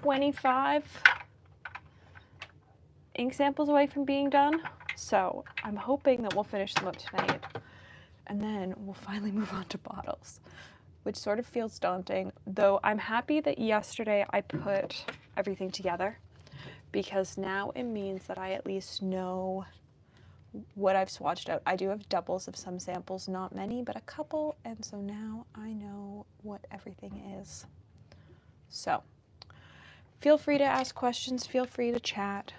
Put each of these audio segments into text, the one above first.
25 ink samples away from being done. So I'm hoping that we'll finish them up tonight, and then we'll finally move on to bottles, which sort of feels daunting, though I'm happy that yesterday I put everything together, because now it means that I at least know what I've swatched out. I do have doubles of some samples, not many, but a couple, and so now I know what everything is. So feel free to ask questions, feel free to chat.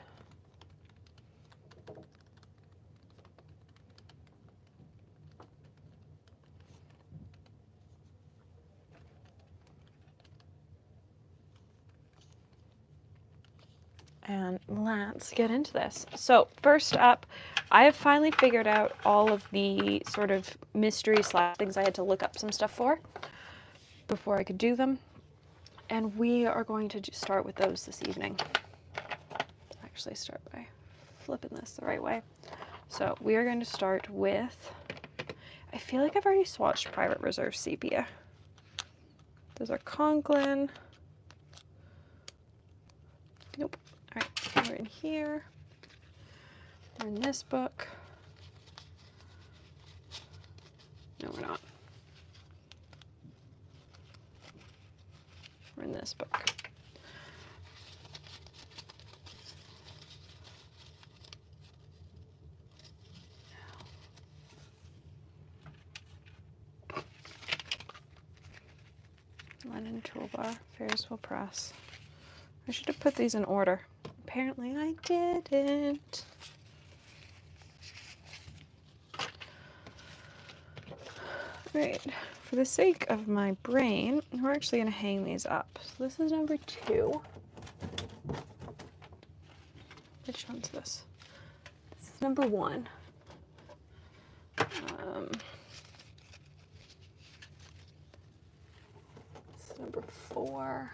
And let's get into this. So first up, I have finally figured out all of the sort of mystery / things I had to look up some stuff for before I could do them. And we are going to start with those this evening. Actually start by flipping this the right way. So we are going to start with, I feel like I've already swatched Private Reserve Sepia. Those are Conklin. Nope. All right, we're in here. We're in this book. No, we're not. We're in this book. Lennon Toolbar, Ferrisville Press. I should have put these in order. Apparently I didn't. Right, for the sake of my brain, we're actually going to hang these up. So this is number 2. Which one's this? This is number 1. This is number 4.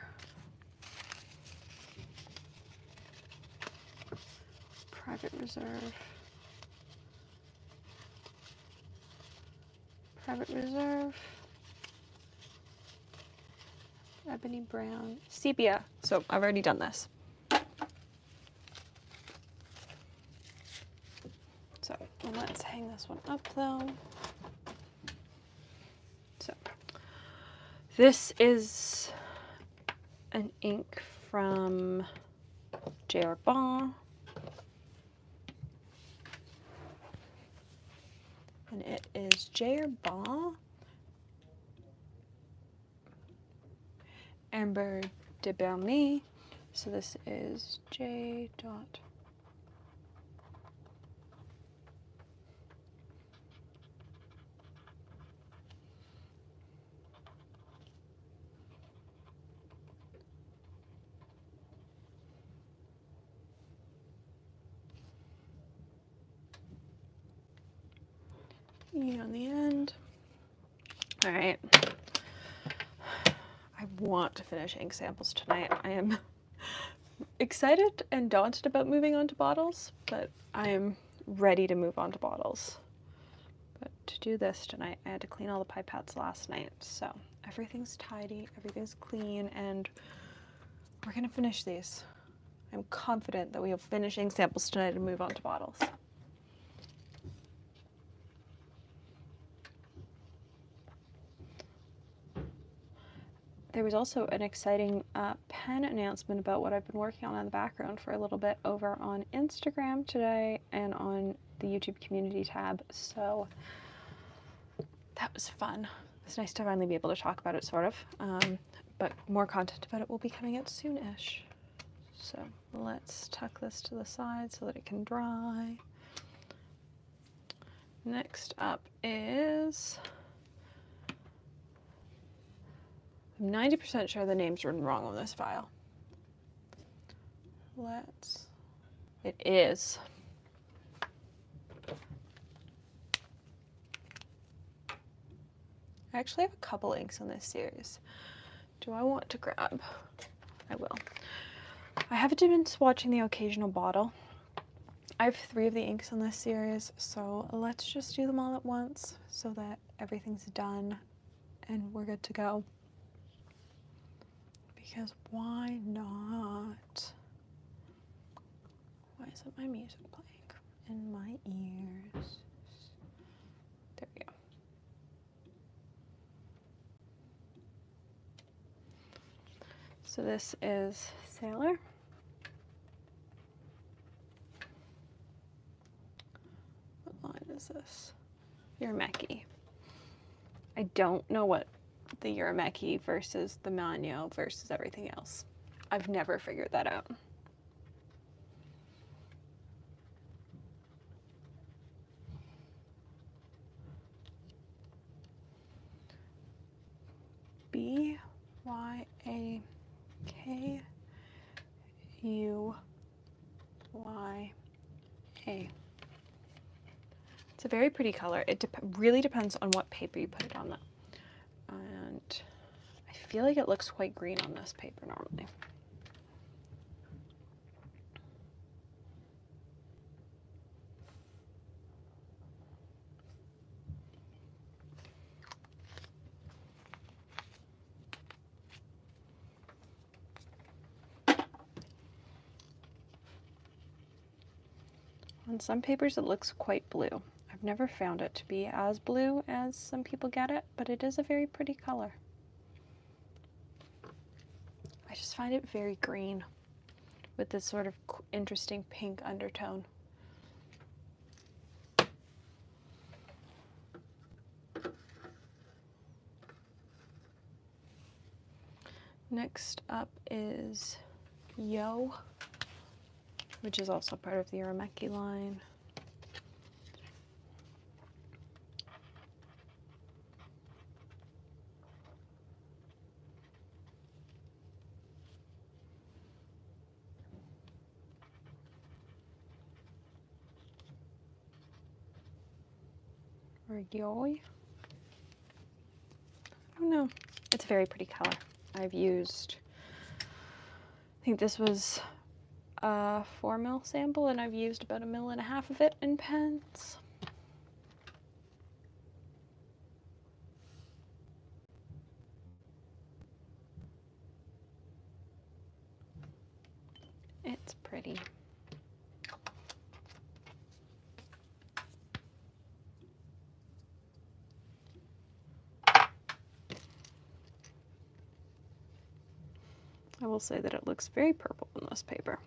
Private Reserve. Private Reserve. Ebony Brown. Sepia. So I've already done this. So let's hang this one up though. So this is an ink from J.R. Bond. And it is J.R. Bond Amber de Bermy. So this is J. Dot. E on the end. All right. I want to finish ink samples tonight. I am excited and daunted about moving on to bottles, but I am ready to move on to bottles. But to do this tonight, I had to clean all the pipettes last night. So everything's tidy, everything's clean, and we're gonna finish these. I'm confident that we'll finish ink samples tonight and move on to bottles. There was also an exciting pen announcement about what I've been working on in the background for a little bit over on Instagram today and on the YouTube community tab. So that was fun. It's nice to finally be able to talk about it, sort of. But more content about it will be coming out soon-ish. So let's tuck this to the side so that it can dry. Next up is... I'm 90% sure the name's written wrong on this file. It is. I actually have a couple inks on this series. Do I want to grab? I will. I haven't been swatching the occasional bottle. I have 3 of the inks on this series, so let's just do them all at once so that everything's done and we're good to go. Because why not? Isn't my music playing in my ears? There we go. So this is Sailor. What line is this? Urameki. I don't know what the Urameki versus the Manyo versus everything else. I've never figured that out. B-Y-A-K-U-Y-A. It's a very pretty color. It really depends on what paper you put it on, though. And I feel like it looks quite green on this paper normally. On some papers it looks quite blue. I've never found it to be as blue as some people get it, but it is a very pretty color. I just find it very green with this sort of interesting pink undertone. Next up is Yo, which is also part of the Urameki line. Or Yoi. I don't know. It's a very pretty color. I've used, I think this was a 4 ml sample, and I've used about 1.5 ml of it in pens. It's pretty. I will say that it looks very purple on this paper.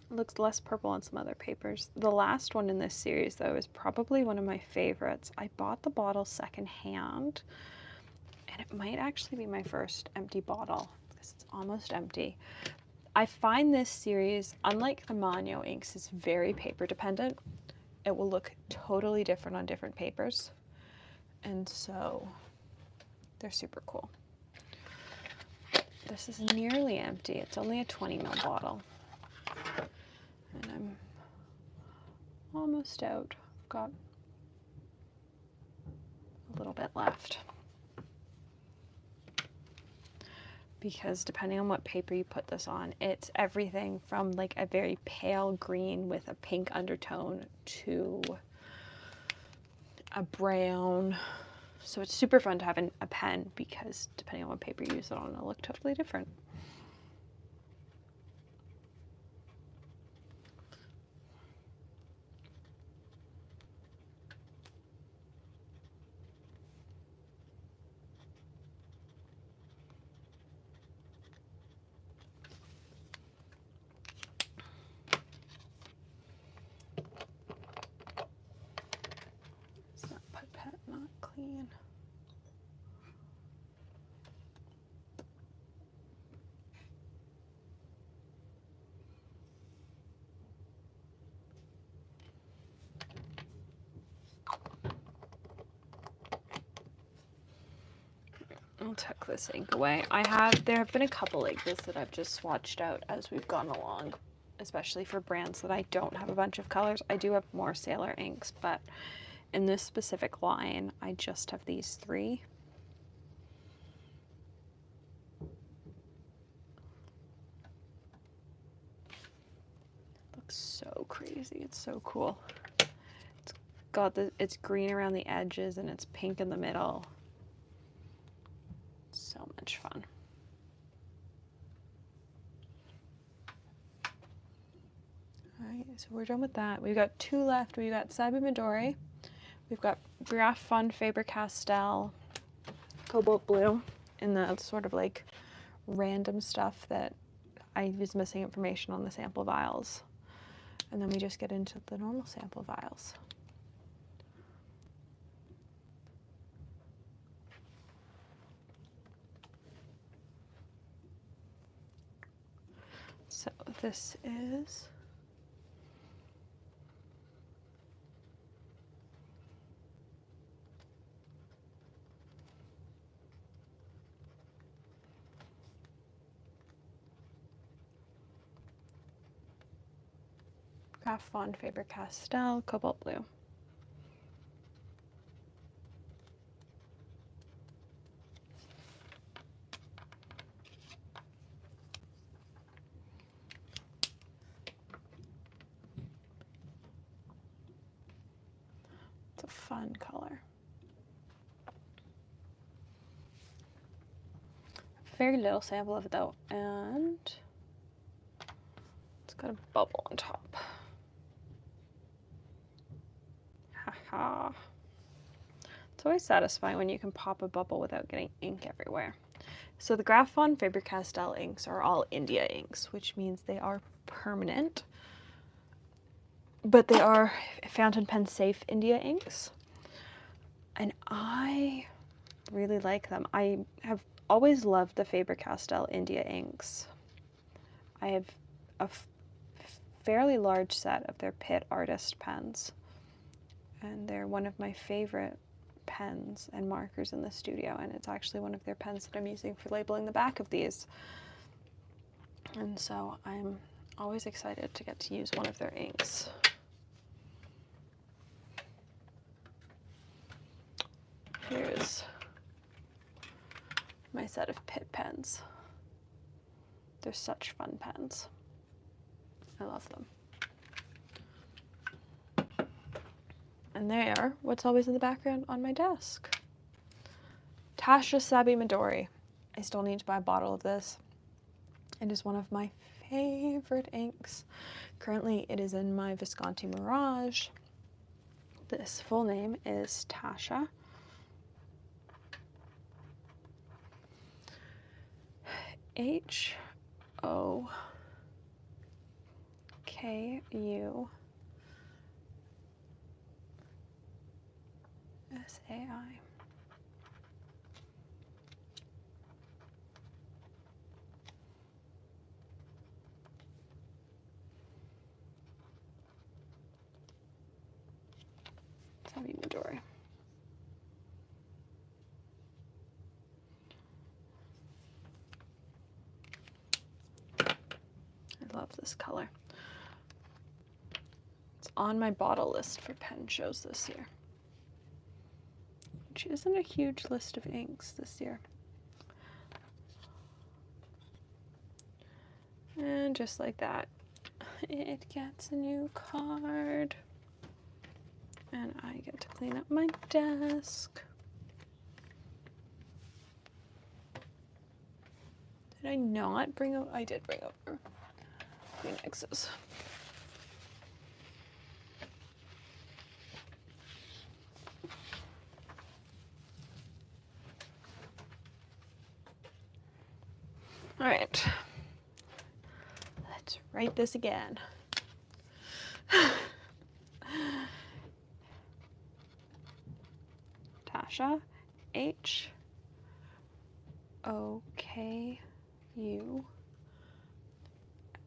It looks less purple on some other papers. The last one in this series, though, is probably one of my favorites. I bought the bottle secondhand, and it might actually be my first empty bottle because it's almost empty. I find this series, unlike the Manyo inks, is very paper dependent. It will look totally different on different papers, and so they're super cool. This is nearly empty. It's only a 20 ml bottle. And I'm almost out. I've got a little bit left. Because depending on what paper you put this on, it's everything from like a very pale green with a pink undertone to a brown. So it's super fun to have in a pen because depending on what paper you use it on, it'll look totally different. Is that pipette not clean? I'll tuck this ink away. There have been a couple like this that I've just swatched out as we've gone along, especially for brands that I don't have a bunch of colors. I do have more Sailor inks, but in this specific line, I just have these 3. It looks so crazy. It's so cool. It's green around the edges and it's pink in the middle. So much fun. All Alright, so we're done with that. We've got 2 left. We've got Sabi Midori. We've got Graf von Faber-Castell, Cobalt Blue, and the sort of like random stuff that I was missing information on the sample vials. And then we just get into the normal sample vials. So this is Graf von Faber-Castell, Cobalt Blue. It's a fun color. Very little sample of it though, and it's got a bubble on top. Haha. It's always satisfying when you can pop a bubble without getting ink everywhere. So the Graf von Faber-Castell inks are all India inks, which means they are permanent, but they are fountain pen safe India inks. And I really like them. I have always loved the Faber-Castell India inks. I have a fairly large set of their Pitt Artist pens, and they're one of my favorite pens and markers in the studio, and it's actually one of their pens that I'm using for labeling the back of these. And so I'm always excited to get to use one of their inks. Here's my set of Pitt pens. They're such fun pens. I love them. And they are what's always in the background on my desk. Tasha Sabi Midori. I still need to buy a bottle of this. It is one of my favorite inks. Currently it is in my Visconti Mirage. This full name is Tasha H-O-K-U S-A-I. Sabi Midori. I love this color. It's on my bottle list for pen shows this year, which isn't a huge list of inks this year. And just like that, it gets a new card. And I get to clean up my desk. Did I not bring over? I did bring over Kleenexes. All right, let's write this again. Tasha, H-O-K-U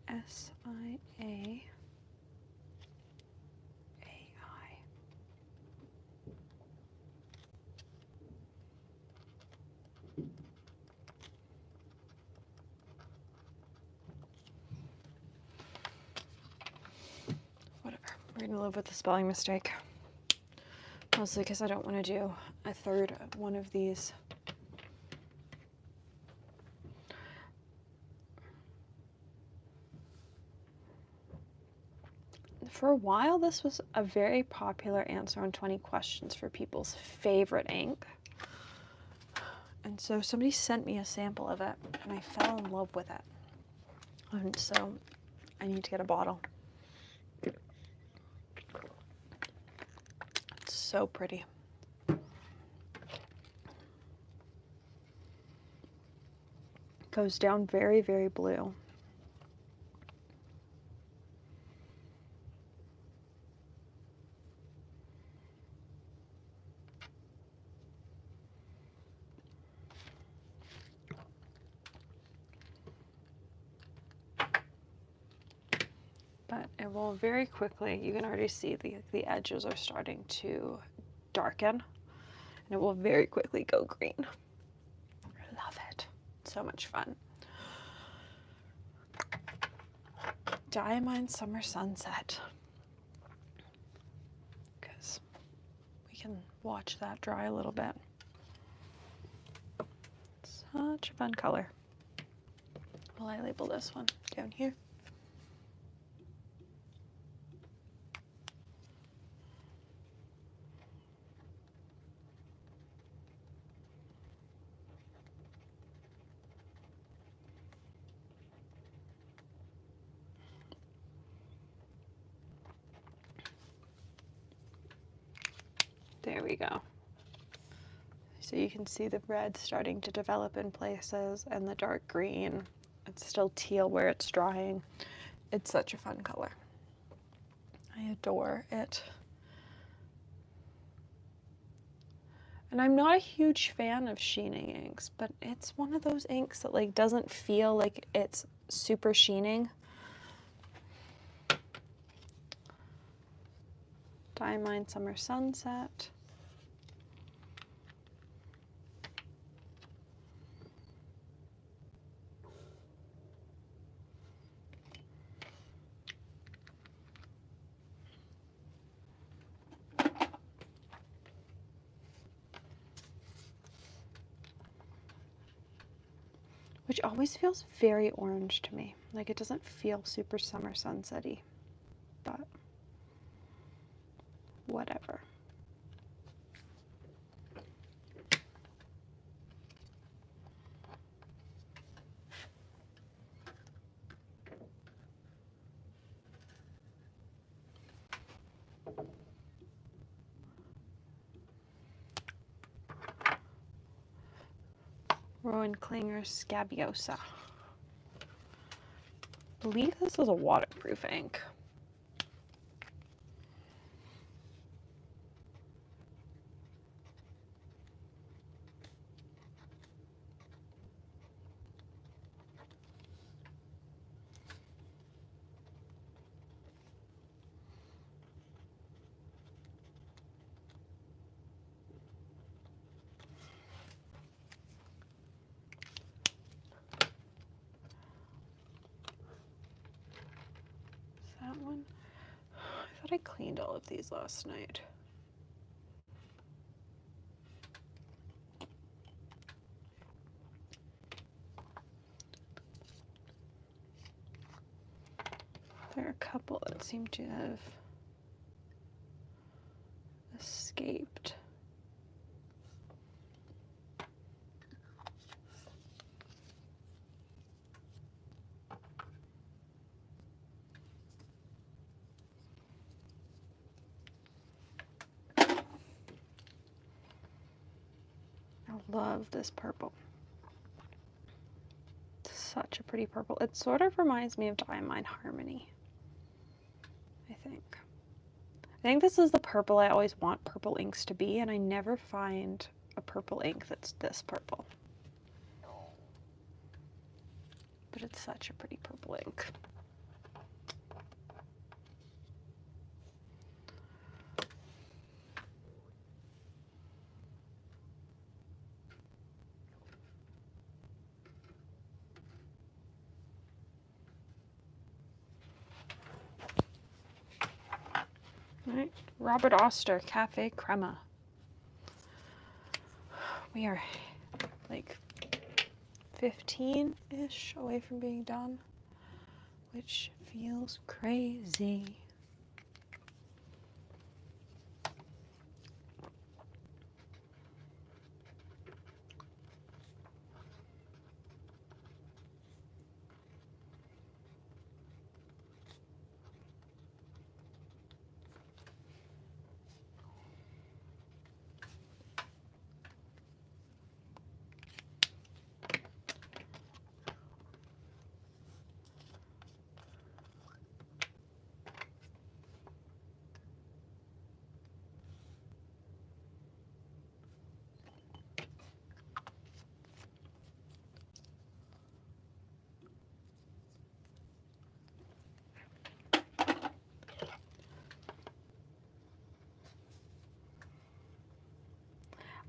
S-I-A-A-I. Whatever, we're gonna live with the spelling mistake. Mostly because I don't want to do a third one of these. For a while, this was a very popular answer on 20 questions for people's favorite ink. And so somebody sent me a sample of it, and I fell in love with it. And so I need to get a bottle. so pretty. Goes down very, very blue. But it will very quickly, you can already see the edges are starting to darken, and it will very quickly go green. I love it. So much fun. Diamine Summer Sunset. Because we can watch that dry a little bit. Such a fun color. Will I label this one down here? There we go. So you can see the red starting to develop in places and the dark green. It's still teal where it's drying. It's such a fun color. I adore it. And I'm not a huge fan of Sheening inks, but it's one of those inks that like doesn't feel like it's super sheening. Diamine Summer Sunset. Which always feels very orange to me. Like it doesn't feel super summer sunset-y, but whatever. Rowan Klinger's Scabiosa. I believe this is a waterproof ink. That one? I thought I cleaned all of these last night. There are a couple that seem to have escaped. I love this purple. It's such a pretty purple. It sort of reminds me of Diamine Harmony, I think. I think this is the purple I always want purple inks to be, and I never find a purple ink that's this purple. But it's such a pretty purple ink. All right, Robert Oster, Cafe Crema. We are like 15-ish away from being done, which feels crazy.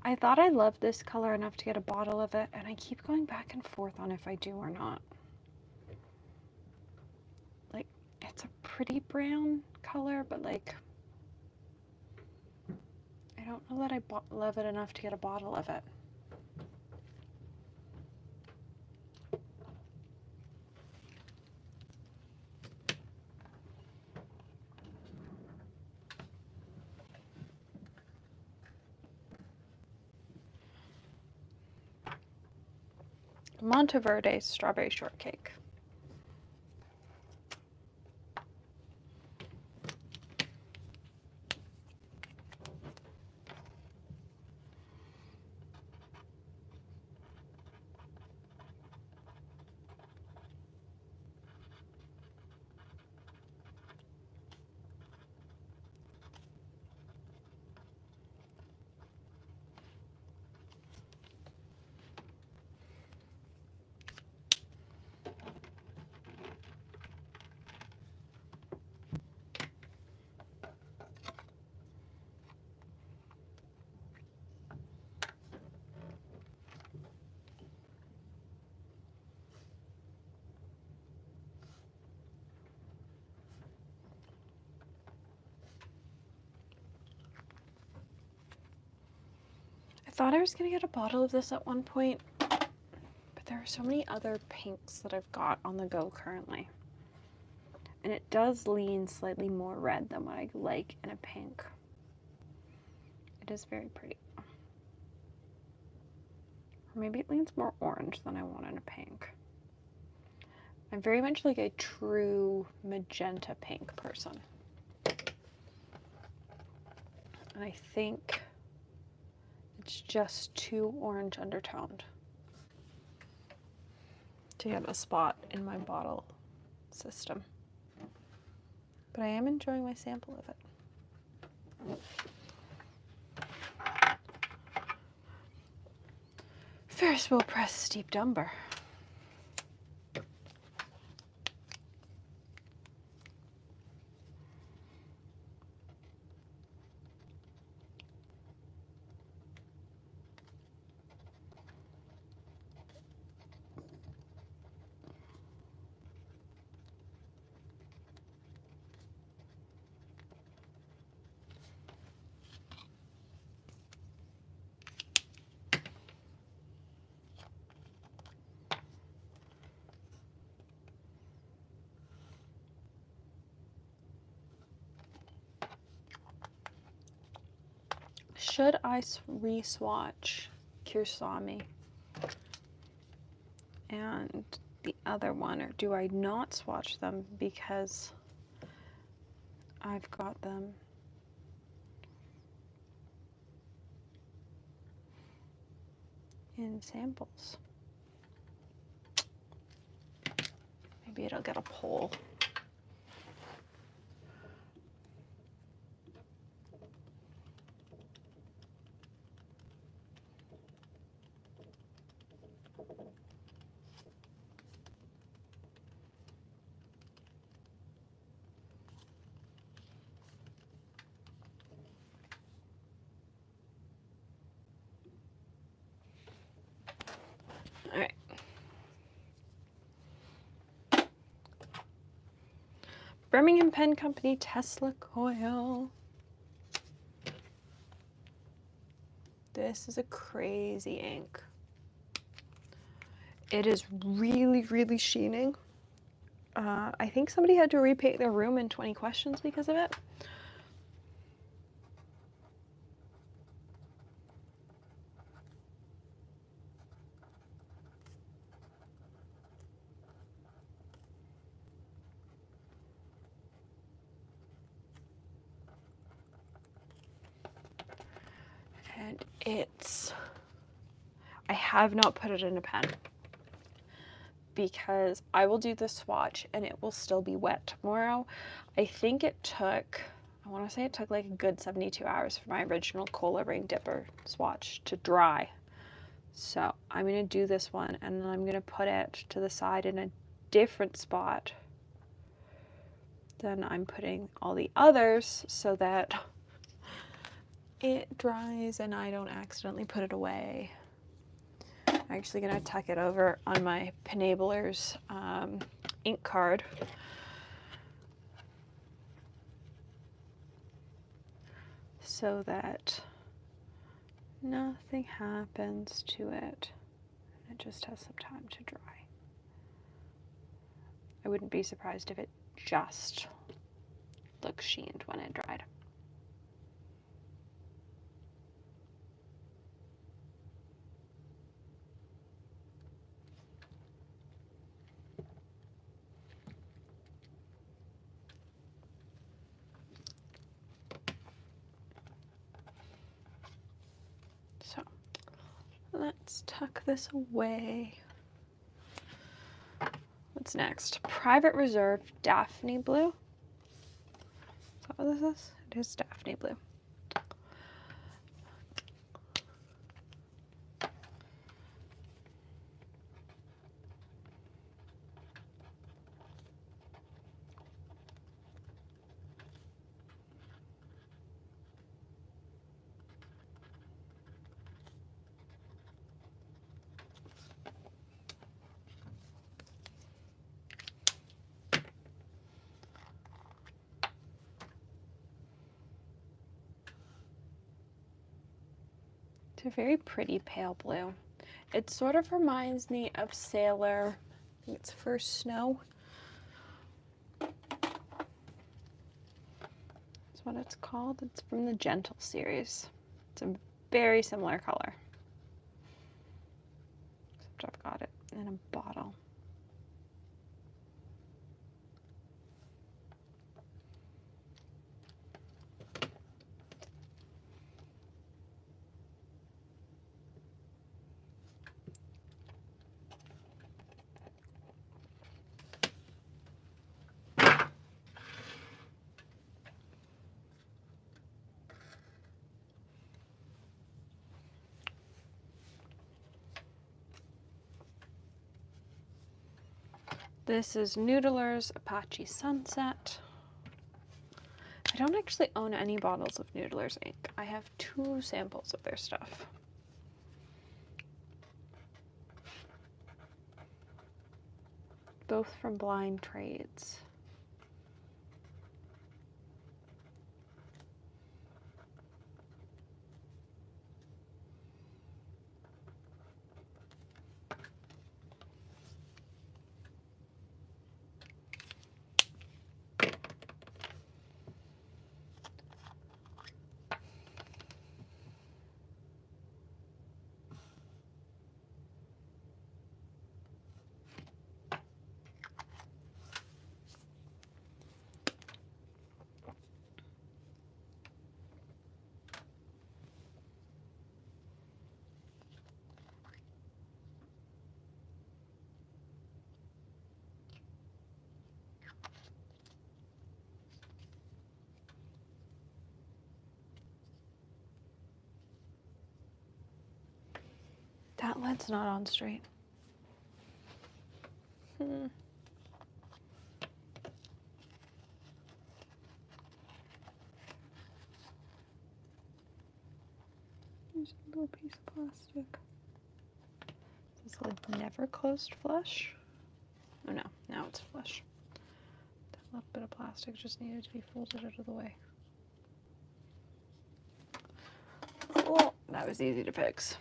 I thought I loved this color enough to get a bottle of it, and I keep going back and forth on if I do or not. Like, it's a pretty brown color, but like, I don't know that I love it enough to get a bottle of it. Monteverde Strawberry Shortcake. I thought I was going to get a bottle of this at one point, but there are so many other pinks that I've got on the go currently. And it does lean slightly more red than what I like in a pink. It is very pretty. Or maybe it leans more orange than I want in a pink. I'm very much like a true magenta pink person. And I think it's just too orange undertoned to get a spot in my bottle system. But I am enjoying my sample of it. Ferris wheel press steeped umber. Should I re-swatch Kirsami and the other one, or do I not swatch them because I've got them in samples? Maybe it'll get a poll. All right. Birmingham Pen Company Tesla coil. This is a crazy ink. It is really, really sheening. I think somebody had to repaint their room in 20 questions because of it. And I have not put it in a pen because I will do the swatch and it will still be wet tomorrow. I think it took, I want to say it took like a good 72 hours for my original Cola Ring Dipper swatch to dry. So I'm going to do this one and then I'm going to put it to the side in a different spot than I'm putting all the others so that it dries and I don't accidentally put it away. I'm actually gonna tuck it over on my Penabler's ink card. So that nothing happens to it. It just has some time to dry. I wouldn't be surprised if it just looks sheened when it dried. So let's tuck this away. What's next? Private Reserve Daphne Blue. Is that what this is? It is Daphne Blue. It's a very pretty pale blue. It sort of reminds me of Sailor, I think it's First Snow. That's what it's called. It's from the Gentle series. It's a very similar color. Except I've got it in a bottle. This is Noodler's Apache Sunset. I don't actually own any bottles of Noodler's ink. I have 2 samples of their stuff. Both from Blind Trades. That lid's not on straight. There's a little piece of plastic. Is this lid never closed flush? Oh no, now it's flush. That little bit of plastic just needed to be folded out of the way. Well, that was easy to fix.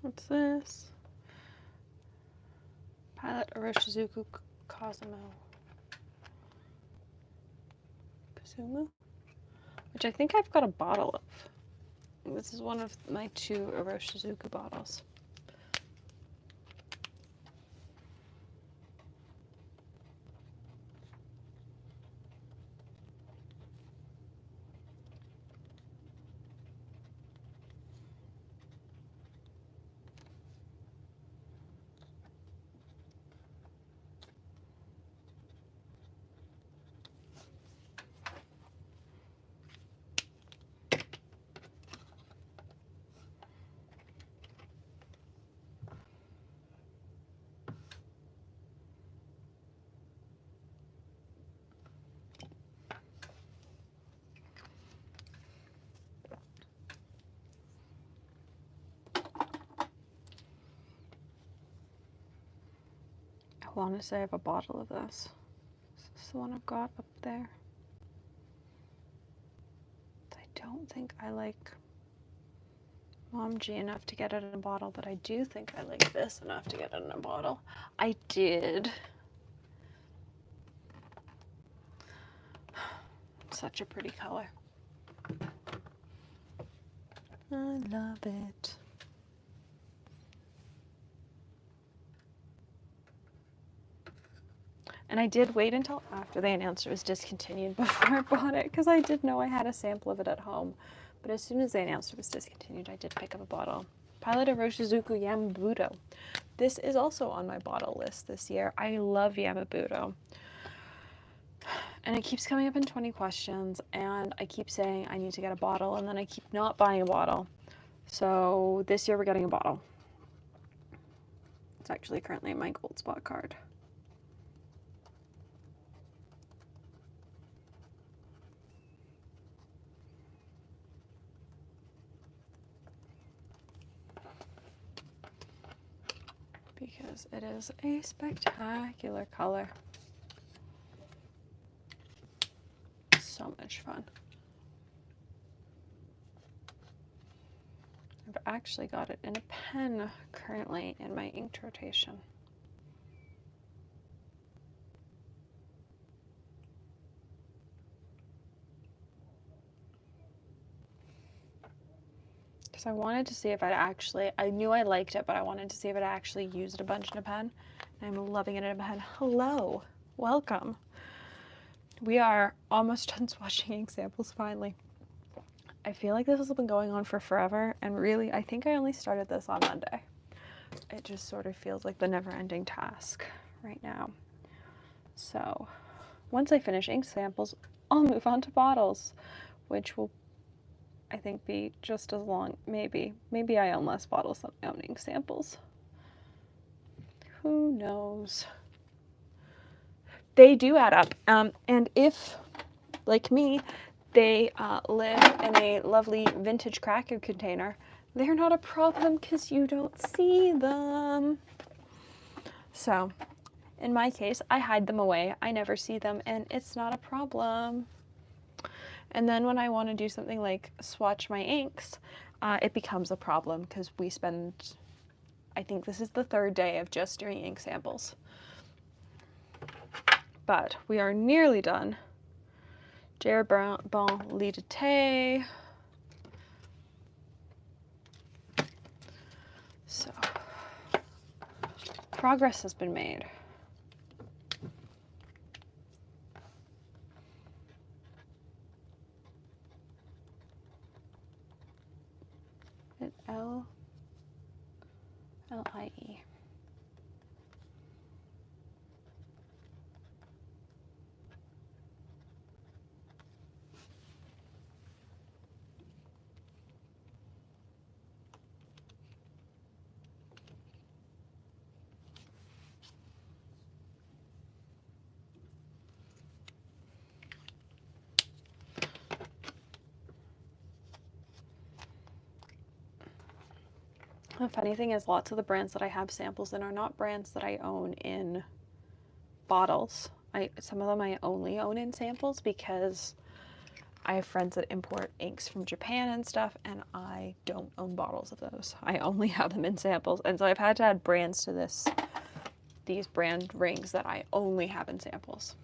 What's this? Pilot Iroshizuku Kazumu? Which I think I've got a bottle of. This is one of my 2 Iroshizuku bottles. I want to say I have a bottle of this. Is this the one I've got up there? I don't think I like Mom G enough to get it in a bottle, but I do think I like this enough to get it in a bottle. I did. Such a pretty color. I love it. And I did wait until after they announced it was discontinued before I bought it, because I did know I had a sample of it at home. But as soon as they announced it was discontinued, I did pick up a bottle. Pilot Iroshizuku Yamabudo. This is also on my bottle list this year. I love Yamabudo. And it keeps coming up in 20 questions, and I keep saying I need to get a bottle, and then I keep not buying a bottle. So this year we're getting a bottle. It's actually currently in my gold spot card. Because it is a spectacular color. So much fun. I've actually got it in a pen currently in my inked rotation. Because I wanted to see if I'd actually, I knew I liked it, but I wanted to see if I'd actually used a bunch in a pen. And I'm loving it in a pen. Hello, welcome. We are almost done swatching ink samples finally. I feel like this has been going on for forever, and really, I think I only started this on Monday. It just sort of feels like the never-ending task right now. So, once I finish ink samples, I'll move on to bottles, which will, I think, be just as long, maybe. Maybe I own less bottles than I own ink samples. Who knows? They do add up, and if, like me, they live in a lovely vintage cracker container, they're not a problem because you don't see them. So, in my case, I hide them away. I never see them, and it's not a problem. And then when I want to do something like swatch my inks, it becomes a problem because we spend, I think this is the 3rd day of just doing ink samples. But we are nearly done. Bon Lit de Thé. So, progress has been made. L-I-E. The funny thing is, lots of the brands that I have samples in are not brands that I own in bottles. Some of them I only own in samples because I have friends that import inks from Japan and stuff, and I don't own bottles of those. I only have them in samples, and so I've had to add brands to these brand rings that I only have in samples.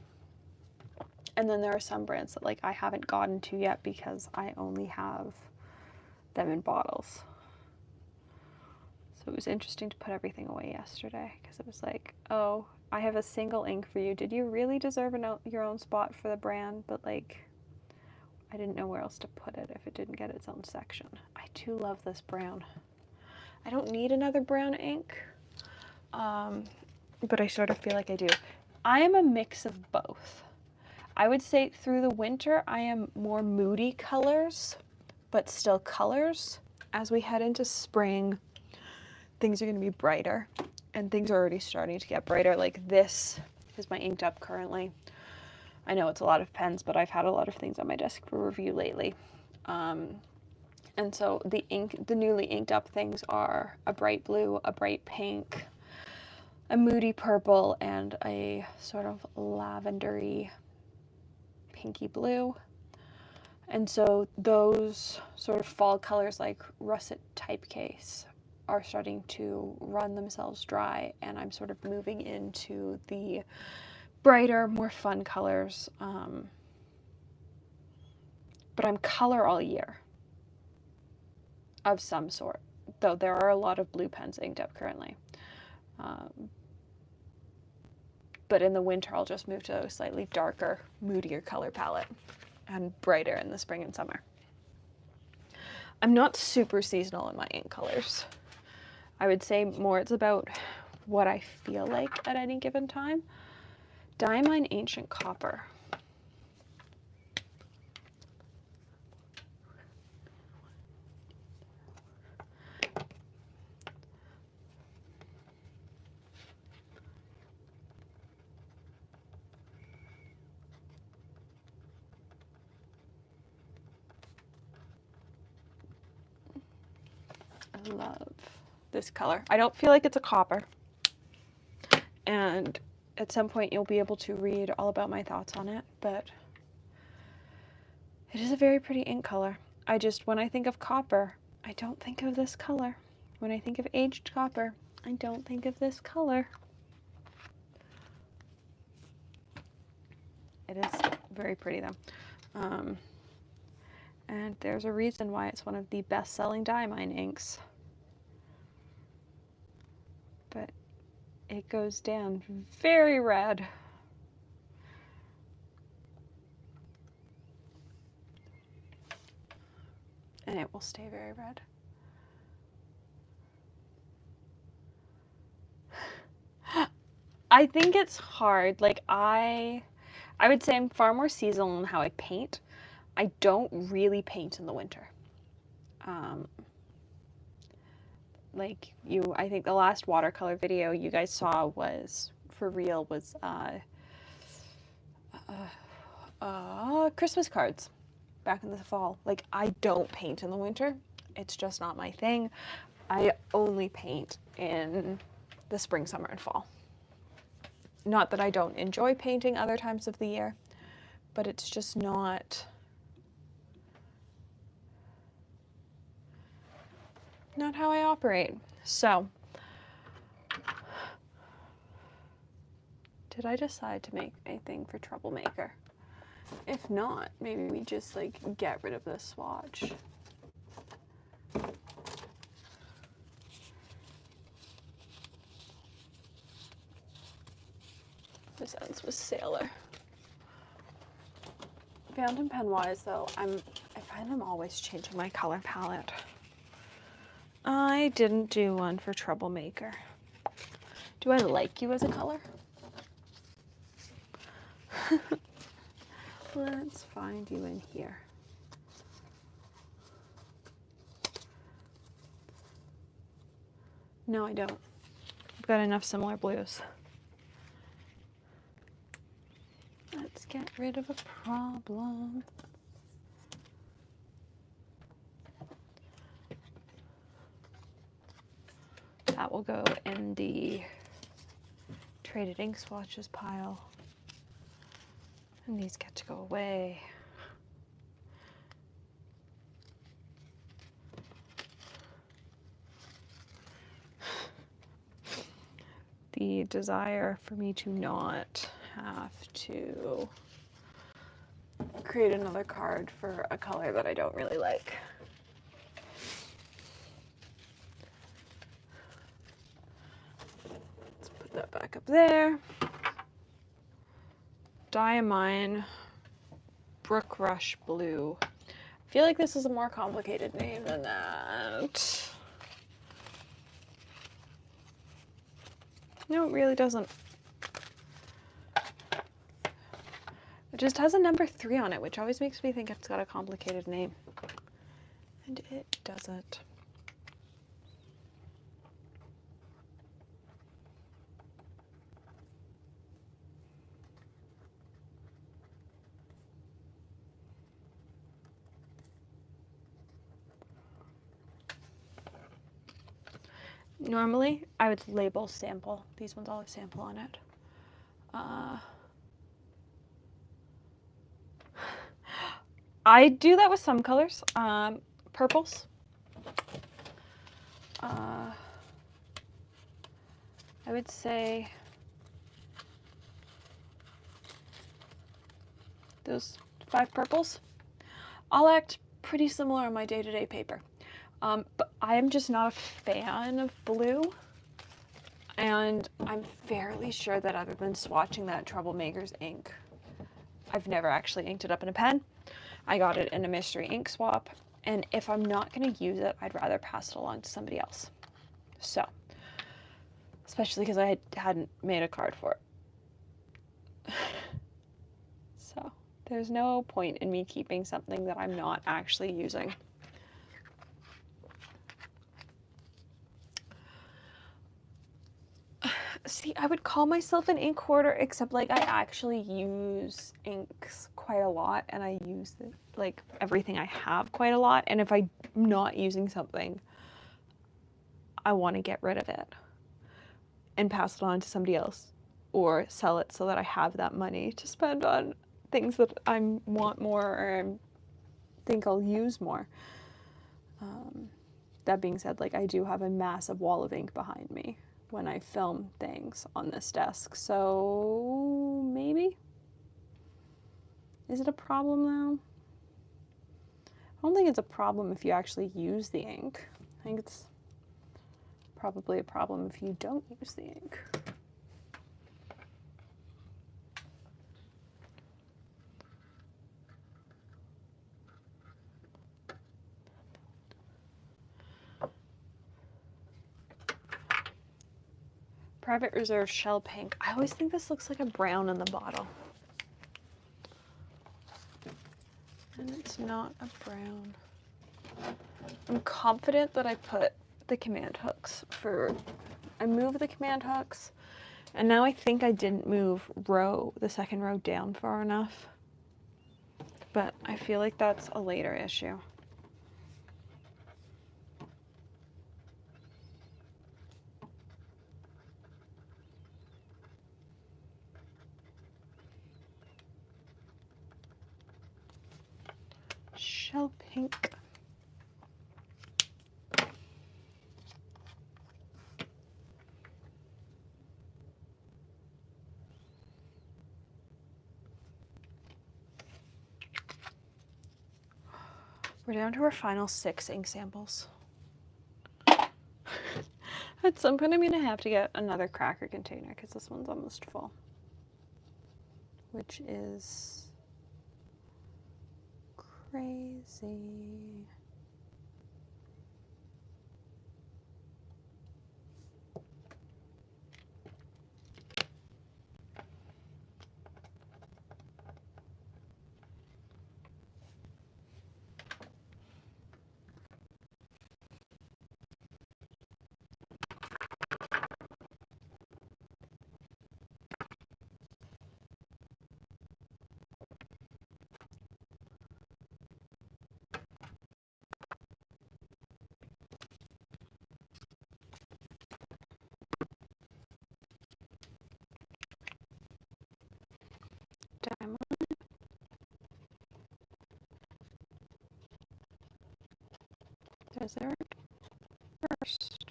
And then there are some brands that like I haven't gotten to yet because I only have them in bottles. So it was interesting to put everything away yesterday because it was like, oh, I have a single ink for you. Did you really deserve your own spot for the brand? But like, I didn't know where else to put it if it didn't get its own section. I do love this brown. I don't need another brown ink, but I sort of feel like I do. I am a mix of both. I would say through the winter, I am more moody colors, but still colors. As we head into spring, things are going to be brighter, and things are already starting to get brighter. Like this is my inked up currently. I know it's a lot of pens, but I've had a lot of things on my desk for review lately. And so the newly inked up things are a bright blue, a bright pink, a moody purple and a sort of lavendery pinky blue. And so those sort of fall colors like russet typecase are starting to run themselves dry, and I'm sort of moving into the brighter, more fun colors. But I'm color all year of some sort, though there are a lot of blue pens inked up currently. But in the winter, I'll just move to a slightly darker, moodier color palette and brighter in the spring and summer. I'm not super seasonal in my ink colors. I would say more it's about what I feel like at any given time. Diamine Ancient Copper. I love this color. I don't feel like it's a copper. And at some point you'll be able to read all about my thoughts on it, but it is a very pretty ink color. When I think of copper, I don't think of this color. When I think of aged copper, I don't think of this color. It is very pretty though. And there's a reason why it's one of the best-selling Diamine inks. But it goes down very red. And it will stay very red. I think it's hard. Like I would say I'm far more seasonal in how I paint. I don't really paint in the winter. I think the last watercolor video you guys saw was, for real, was Christmas cards back in the fall. Like, I don't paint in the winter. It's just not my thing. I only paint in the spring, summer, and fall. Not that I don't enjoy painting other times of the year, but it's just not how I operate. So, did I decide to make a thing for Troublemaker? If not, maybe we just like get rid of this swatch. This ends with Sailor. Fountain pen wise though, I find I'm always changing my color palette. I didn't do one for Troublemaker. Do I like you as a color? Let's find you in here. No, I don't. I've got enough similar blues. Let's get rid of a problem. That will go in the traded ink swatches pile. And these get to go away. The desire for me to not have to create another card for a color that I don't really like. Let's put that back up there. Diamine Brook Rush Blue. I feel like this is a more complicated name than that. No, it really doesn't. It just has a number 3 on it, which always makes me think it's got a complicated name. And it doesn't. Normally, I would label sample. These ones all have sample on it. I do that with some colors. Purples. I would say those 5 purples all act pretty similar on my day-to-day paper. But I am just not a fan of blue. And I'm fairly sure that other than swatching that Troublemaker's ink, I've never actually inked it up in a pen. I got it in a mystery ink swap. And if I'm not going to use it, I'd rather pass it along to somebody else. So, especially because I hadn't made a card for it. So, there's no point in me keeping something that I'm not actually using. See, I would call myself an ink hoarder, except like I actually use inks quite a lot, and I use like everything I have quite a lot. And if I'm not using something, I want to get rid of it and pass it on to somebody else, or sell it so that I have that money to spend on things that I want more or think I'll use more. That being said, like I do have a massive wall of ink behind me when I film things on this desk, so maybe? Is it a problem though? I don't think it's a problem if you actually use the ink. I think it's probably a problem if you don't use the ink. Private Reserve Shell Pink. I always think this looks like a brown in the bottle. And it's not a brown. I'm confident that I put the command hooks I moved the command hooks, and now I think I didn't move the second row down far enough. But I feel like that's a later issue. Shell Pink. We're down to our final 6 ink samples. At some point I'm going to have to get another cracker container because this one's almost full. Which is crazy. Diamond. Desert first.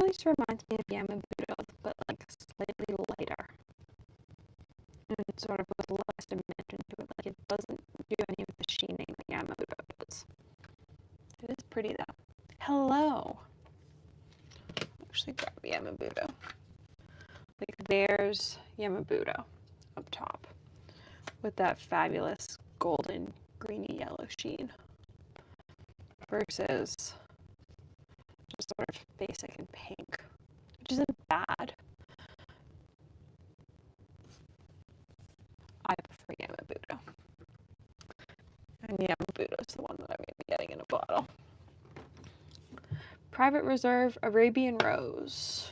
always reminds me of Yamabudo, but like slightly lighter. And sort of with less dimension to it. Like it doesn't do any of the sheening that Yamabudo does. It is pretty though. Hello. Actually grab Yamabudo. Like there's Yamabudo up top with that fabulous golden greeny yellow sheen versus just sort of basic and pink, which isn't bad. I prefer Yamabudo. And Yamabudo is the one that I'm going to be getting in a bottle. Private Reserve Arabian Rose.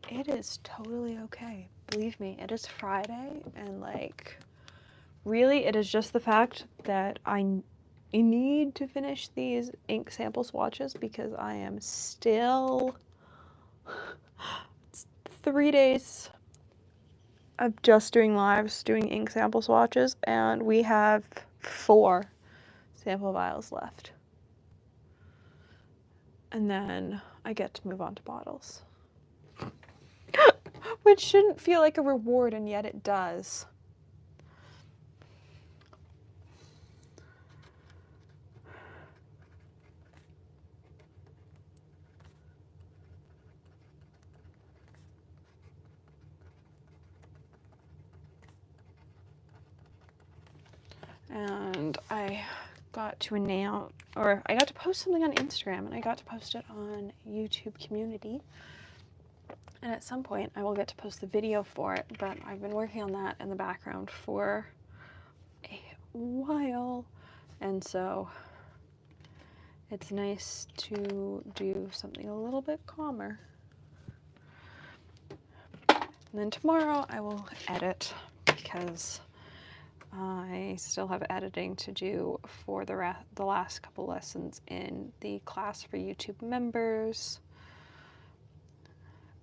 It is totally okay. Believe me, it is Friday, and like, really, it is just the fact that I need to finish these ink sample swatches because I am still 3 days of just doing lives, doing ink sample swatches, and we have 4 sample vials left. And then I get to move on to bottles. Which shouldn't feel like a reward, and yet it does. And I got to announce, or I got to post something on Instagram, and I got to post it on YouTube community. And at some point I will get to post the video for it, but I've been working on that in the background for a while, and so it's nice to do something a little bit calmer. And then tomorrow I will edit because I still have editing to do for the last couple lessons in the class for YouTube members,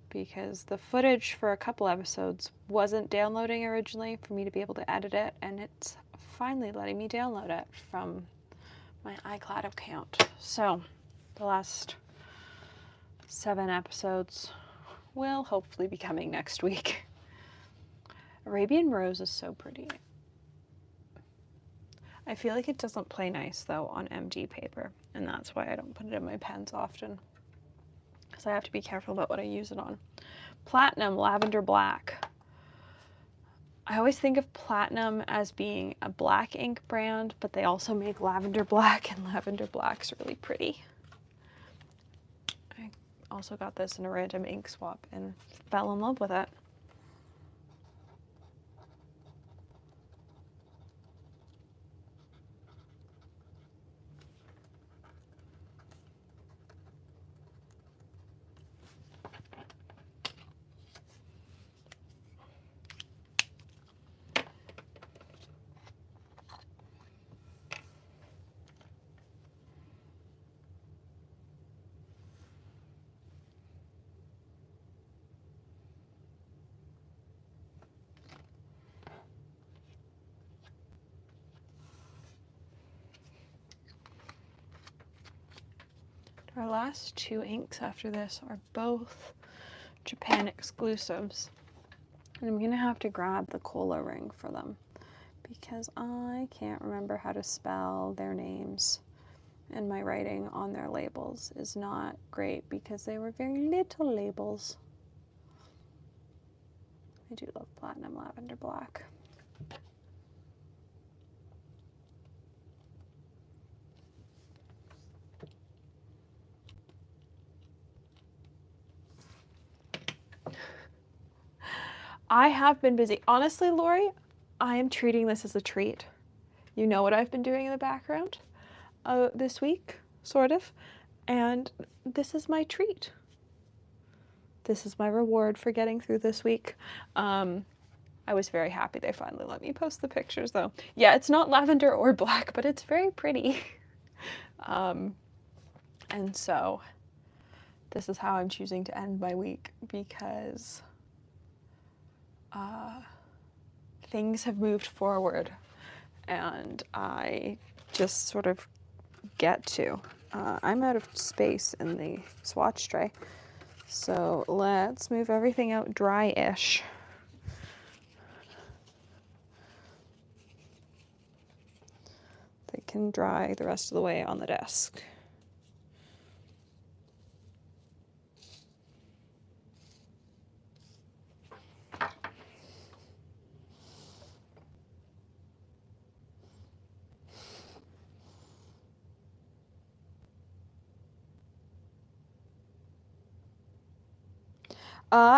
because the footage for a couple episodes wasn't downloading originally for me to be able to edit it, and it's finally letting me download it from my iCloud account. So the last 7 episodes will hopefully be coming next week. Arabian Rose is so pretty. I feel like it doesn't play nice though on MD paper, and that's why I don't put it in my pens often, because I have to be careful about what I use it on. Platinum Lavender Black. I always think of Platinum as being a black ink brand, but they also make Lavender Black, and Lavender Black's really pretty. I also got this in a random ink swap and fell in love with it. Our last 2 inks after this are both Japan exclusives, and I'm gonna have to grab the cola ring for them because I can't remember how to spell their names, and my writing on their labels is not great because they were very little labels. I do love Platinum Lavender Black. I have been busy. Honestly, Lori, I am treating this as a treat. You know what I've been doing in the background this week, sort of, and this is my treat. This is my reward for getting through this week. I was very happy they finally let me post the pictures, though. Yeah, it's not lavender or black, but it's very pretty. And so this is how I'm choosing to end my week, because things have moved forward and I just sort of get to. I'm out of space in the swatch tray. So let's move everything out dry-ish. They can dry the rest of the way on the desk.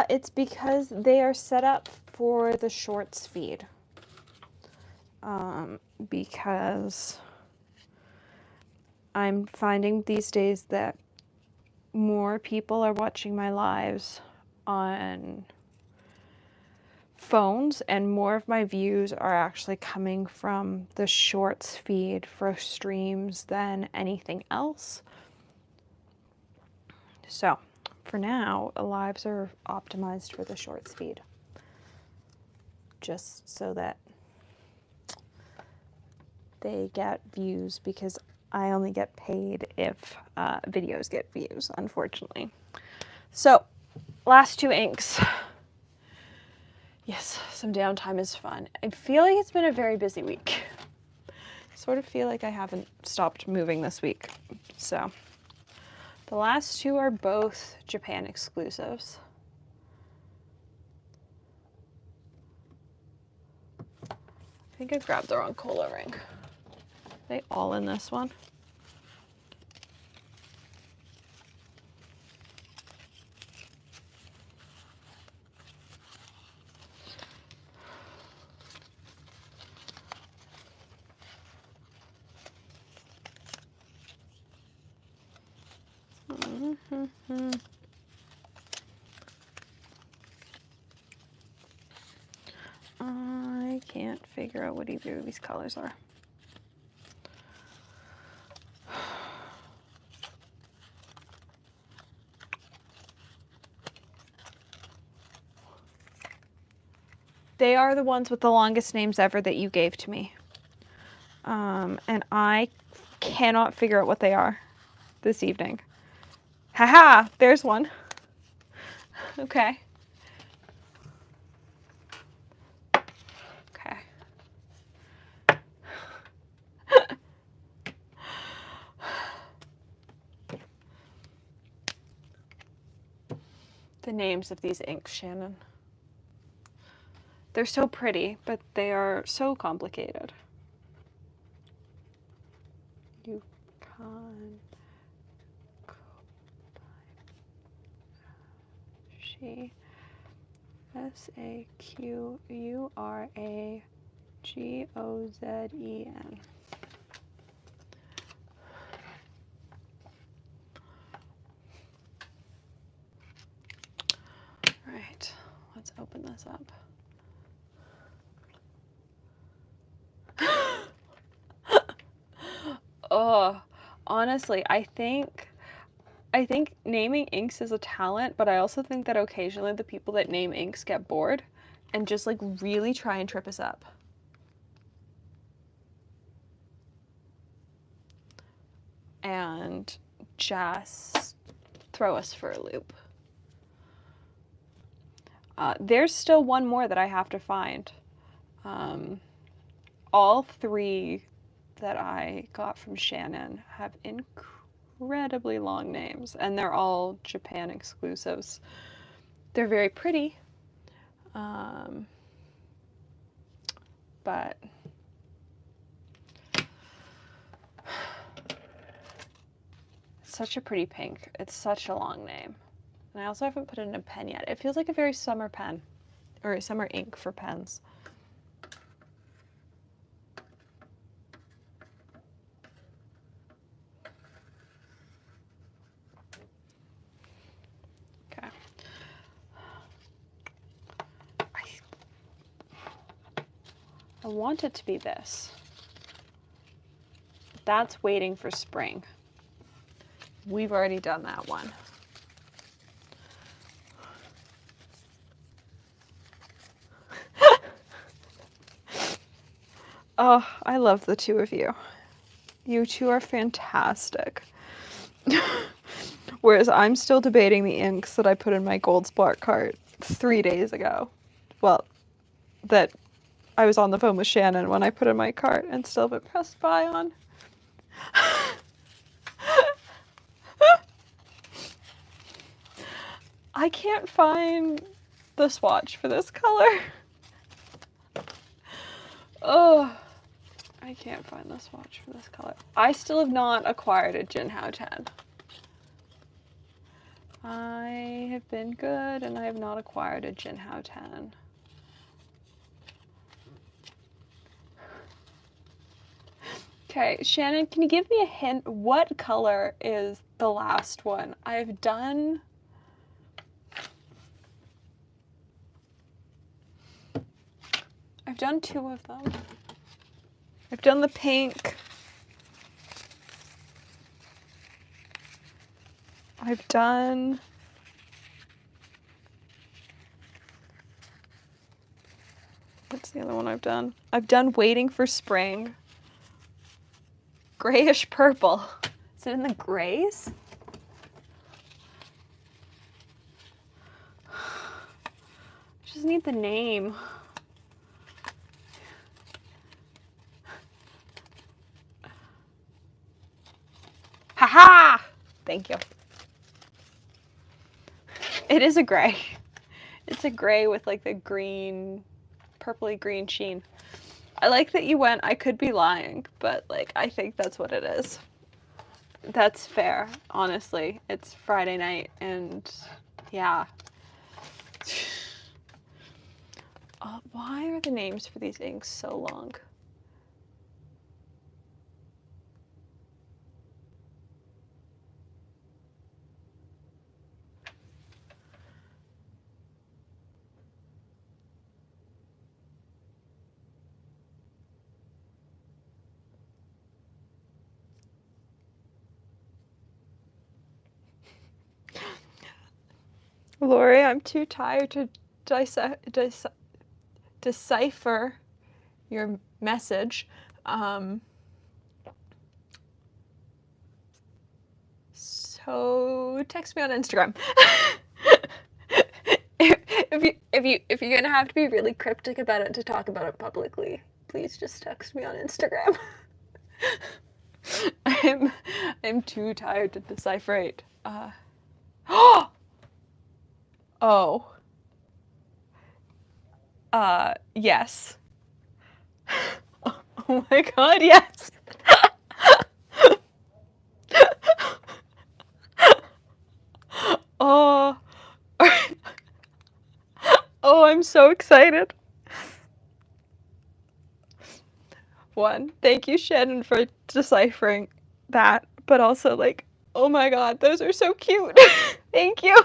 It's because they are set up for the shorts feed. Because I'm finding these days that more people are watching my lives on phones, and more of my views are actually coming from the shorts feed for streams than anything else. So for now, lives are optimized for the shorts feed, just so that they get views, because I only get paid if videos get views, unfortunately. So last two inks. Yes, some downtime is fun. I feel like it's been a very busy week. I sort of feel like I haven't stopped moving this week. So the last two are both Japan exclusives. I think I grabbed the wrong cola ring. Are they all in this one? I can't figure out what either of these colors are. They are the ones with the longest names ever that you gave to me. And I cannot figure out what they are this evening. Haha, there's one. Okay. Okay. The names of these inks, Shannon. They're so pretty, but they are so complicated. Yukon. She. Saquuragozen. Right, let's open this up. Oh, honestly, I think naming inks is a talent, but I also think that occasionally the people that name inks get bored and just like really try and trip us up. And just throw us for a loop. There's still one more that I have to find. All three that I got from Shannon have incredibly long names, and they're all Japan exclusives. They're very pretty, but it's such a pretty pink. It's such a long name. And I also haven't put it in a pen yet. It feels like a very summer pen, or a summer ink for pens. Okay. I want it to be this. That's waiting for spring. We've already done that one. Oh, I love the two of you. You two are fantastic. Whereas I'm still debating the inks that I put in my gold spot cart 3 days ago. Well, that I was on the phone with Shannon when I put in my cart and still haven't pressed buy on. I can't find the swatch for this color. Oh, I can't find the swatch for this color. I still have not acquired a Jinhao 10. I have been good and I have not acquired a Jinhao 10. Okay, Shannon, can you give me a hint? What color is the last one? I've done two of them. I've done the pink. I've done what's the other one I've done? I've done Waiting for Spring. Grayish purple. Is it in the grays? I just need the name. Haha! Thank you. It is a gray. It's a gray with like the green, purpley green sheen. I like that you went, I could be lying, but like, I think that's what it is. That's fair, honestly. It's Friday night and yeah. Why are the names for these inks so long? Lori, I'm too tired to decipher your message. So text me on Instagram. if you're gonna have to be really cryptic about it to talk about it publicly, please just text me on Instagram. I'm too tired to decipherate. Oh. Yes. Oh my god, yes. Oh. Oh, I'm so excited. One, thank you, Shannon, for deciphering that, but also like, oh my god, those are so cute. Thank you.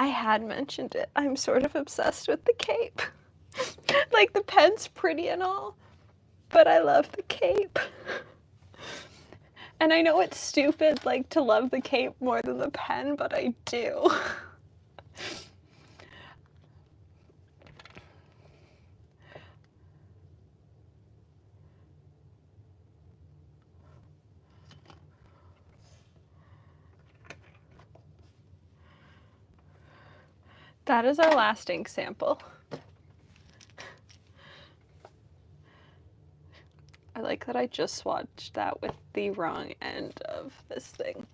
I had mentioned it. I'm sort of obsessed with the cape. Like, the pen's pretty and all, but I love the cape. And I know it's stupid, like, to love the cape more than the pen, but I do. That is our last ink sample. I like that I just swatched that with the wrong end of this thing.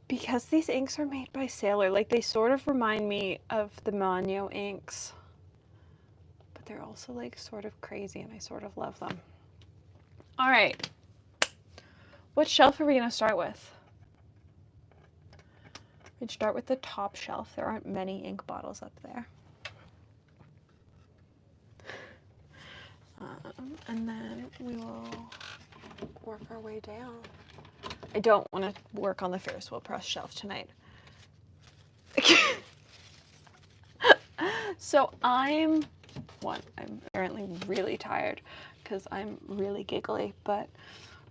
Because these inks are made by Sailor, like they sort of remind me of the Manyo inks, but they're also like sort of crazy and I sort of love them. All right, what shelf are we gonna start with? We'd start with the top shelf. There aren't many ink bottles up there. And then we will work our way down. I don't want to work on the Ferris wheel press shelf tonight. So I'm apparently really tired because I'm really giggly, but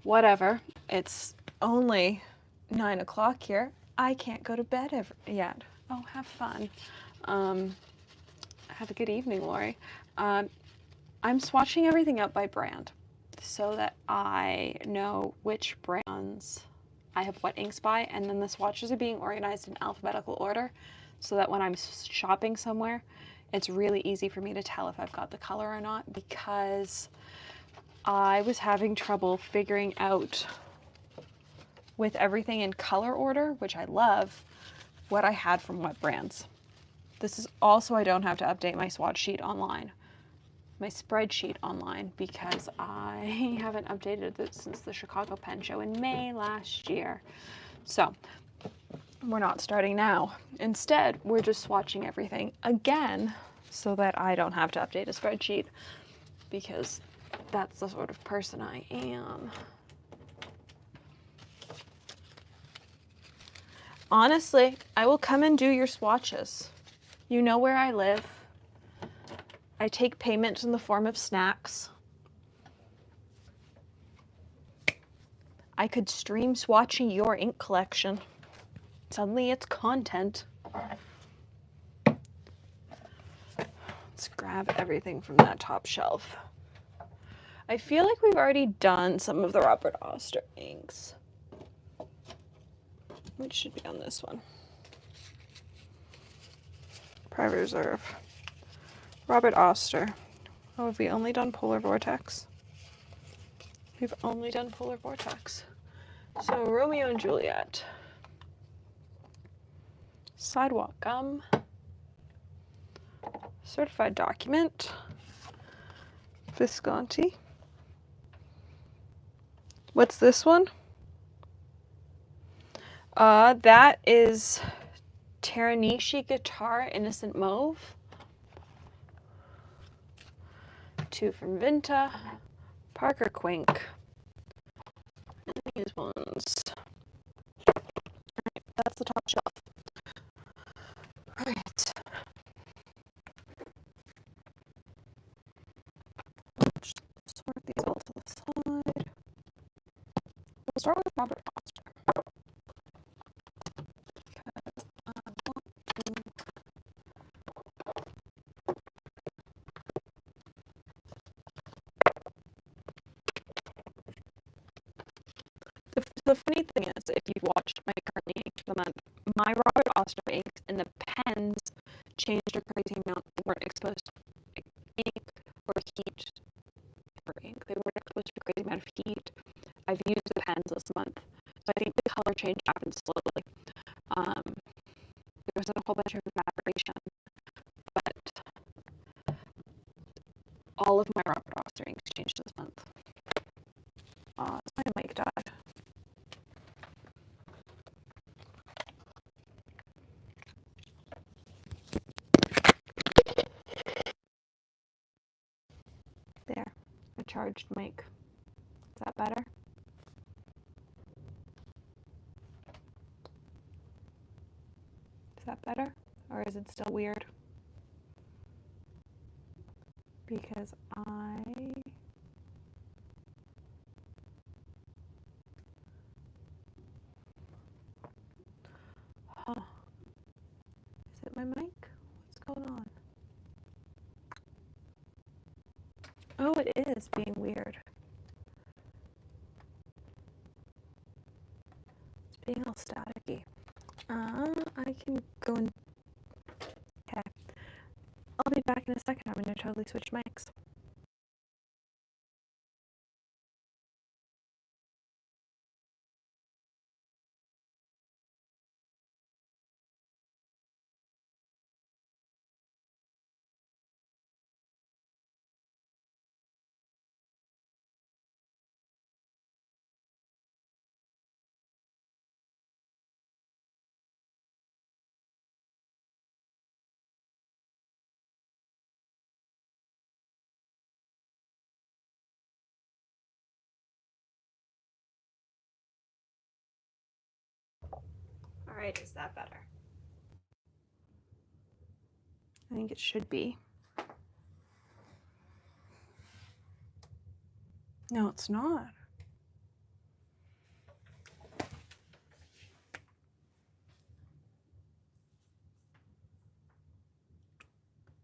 whatever. It's only 9 o'clock here. I can't go to bed yet. Oh, have fun. Have a good evening, Lori. I'm swatching everything up by brand so that I know which brands I have what inks by, and then the swatches are being organized in alphabetical order so that when I'm shopping somewhere, it's really easy for me to tell if I've got the color or not, because I was having trouble figuring out with everything in color order, which I love, what I had from what brands. This is also, I don't have to update my swatch sheet online, my spreadsheet online, because I haven't updated it since the Chicago Pen Show in May last year. So we're not starting now. Instead, we're just swatching everything again so that I don't have to update a spreadsheet, because that's the sort of person I am. Honestly, I will come and do your swatches. You know where I live. I take payment in the form of snacks. I could stream swatching your ink collection. Suddenly it's content. Let's grab everything from that top shelf. I feel like we've already done some of the Robert Oster inks, which should be on this one. Private Reserve. Robert Oster. Oh, have we only done Polar Vortex? We've only done Polar Vortex. So Romeo and Juliet. Sidewalk Gum. Certified Document. Visconti. What's this one? That is Teranishi Guitar Innocent Mauve. 2 from Vinta. Parker Quink. And these ones. Alright, that's the top shelf. Alright. Just sort these all to the side. We'll start with Robert Foster. The funny thing is, if you've watched my currently ink for the month, my Robert Oster inks and the pens changed a crazy amount. They weren't exposed to ink or heat for ink. They weren't exposed to a crazy amount of heat. I've used the pens this month, so I think the color change happened slowly. There wasn't a whole bunch of evaporation, but all of my Robert Oster inks changed this month. My mic died. There, a charged mic. Is that better? Is that better? Or is it still weird? Because Huh. Is it my mic? What's going on? Oh, it is being weird. It's being all staticky. I can go and... Okay. I'll be back in a second. I'm going to totally switch mics. Alright, is that better? I think it should be. No, it's not.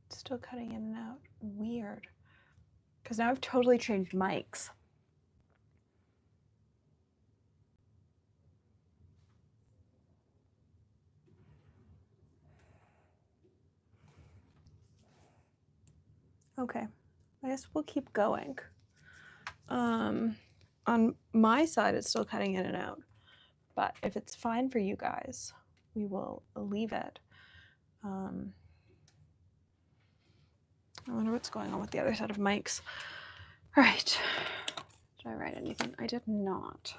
It's still cutting in and out. Weird. Because now I've totally changed mics. Okay, I guess we'll keep going. On my side, it's still cutting in and out, but if it's fine for you guys, we will leave it. I wonder what's going on with the other set of mics. All right, did I write anything? I did not.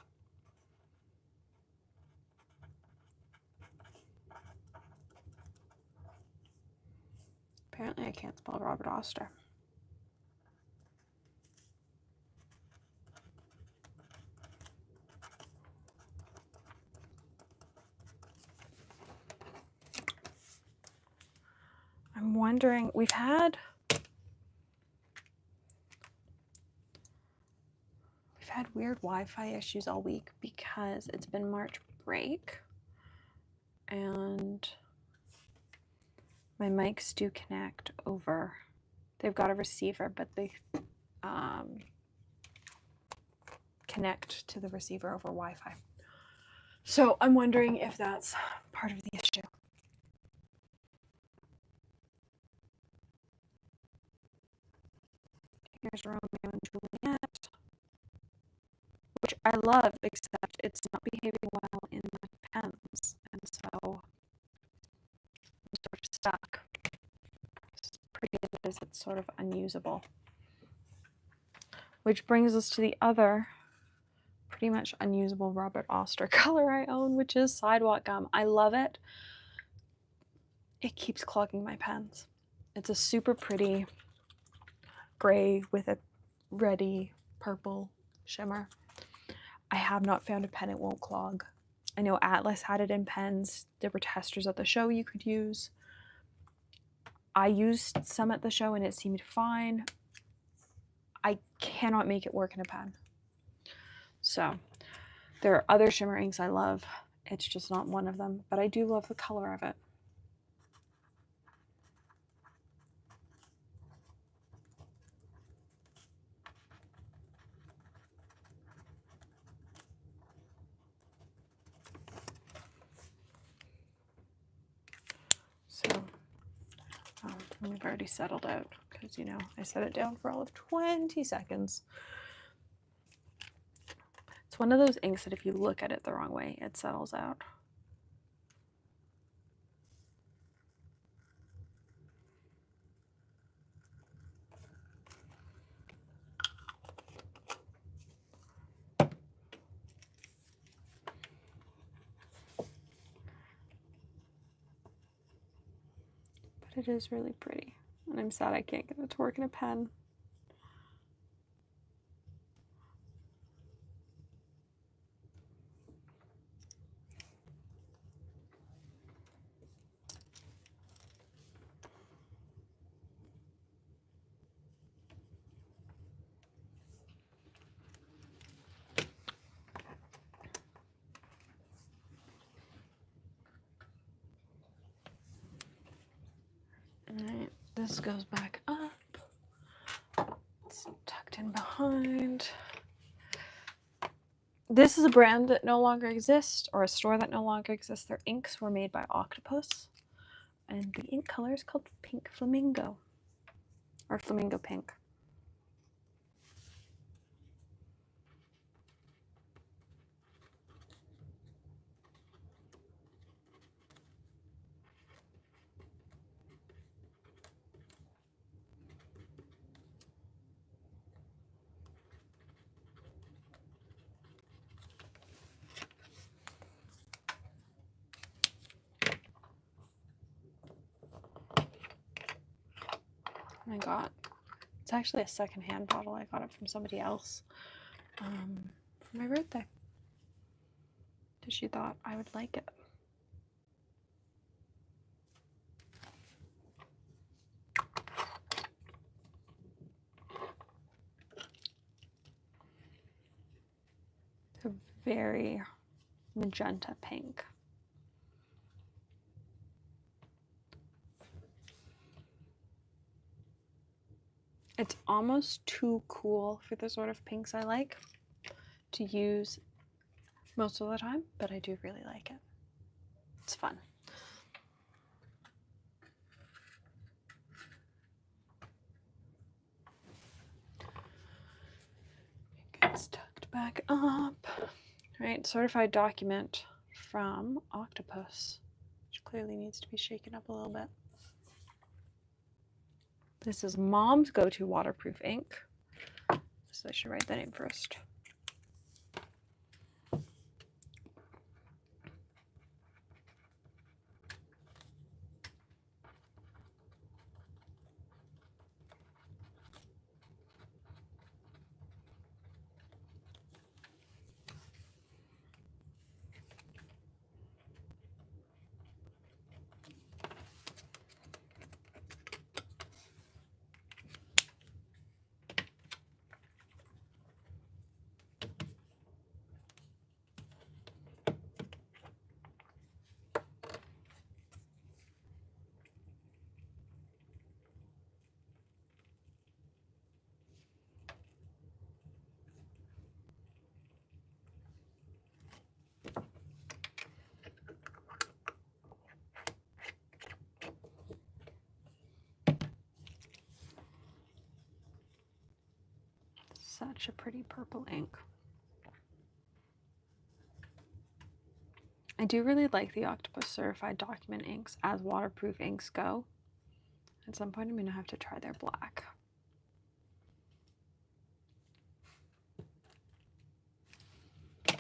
Apparently I can't spell Robert Oster. I'm wondering, we've had weird Wi-Fi issues all week because it's been March break and my mics do connect over. They've got a receiver, but they connect to the receiver over Wi-Fi. So I'm wondering if that's part of the issue. Here's Romeo and Juliet, which I love, except it's not behaving well in the pens, and so I'm sort of stuck. As pretty as it is, it's sort of unusable. Which brings us to the other pretty much unusable Robert Oster color I own, which is Sidewalk Gum. I love it. It keeps clogging my pens. It's a super pretty gray with a reddy purple shimmer. I have not found a pen it won't clog. I know Atlas had it in pens. There were testers at the show you could use. I used some at the show and it seemed fine. I cannot make it work in a pen. So there are other shimmer inks I love. It's just not one of them, but I do love the color of it. So we've already settled out because, you know, I set it down for all of 20 seconds. It's one of those inks that if you look at it the wrong way, it settles out. But it is really pretty, and I'm sad I can't get it to work in a pen. Alright, this goes back up. It's tucked in behind. This is a brand that no longer exists, or a store that no longer exists. Their inks were made by Octopus, and the ink color is called Pink Flamingo, or Flamingo Pink. I got, it's actually a secondhand bottle. I got it from somebody else for my birthday, because she thought I would like it. a very magenta pink. It's almost too cool for the sort of pinks I like to use most of the time, but I do really like it. It's fun. It's tucked back up. Right, certified document from Octopus, which clearly needs to be shaken up a little bit. This is Mom's go-to waterproof ink. So I should write that name first. Such a pretty purple ink. I do really like the Octopus certified document inks as waterproof inks go. At some point I'm going to have to try their black. I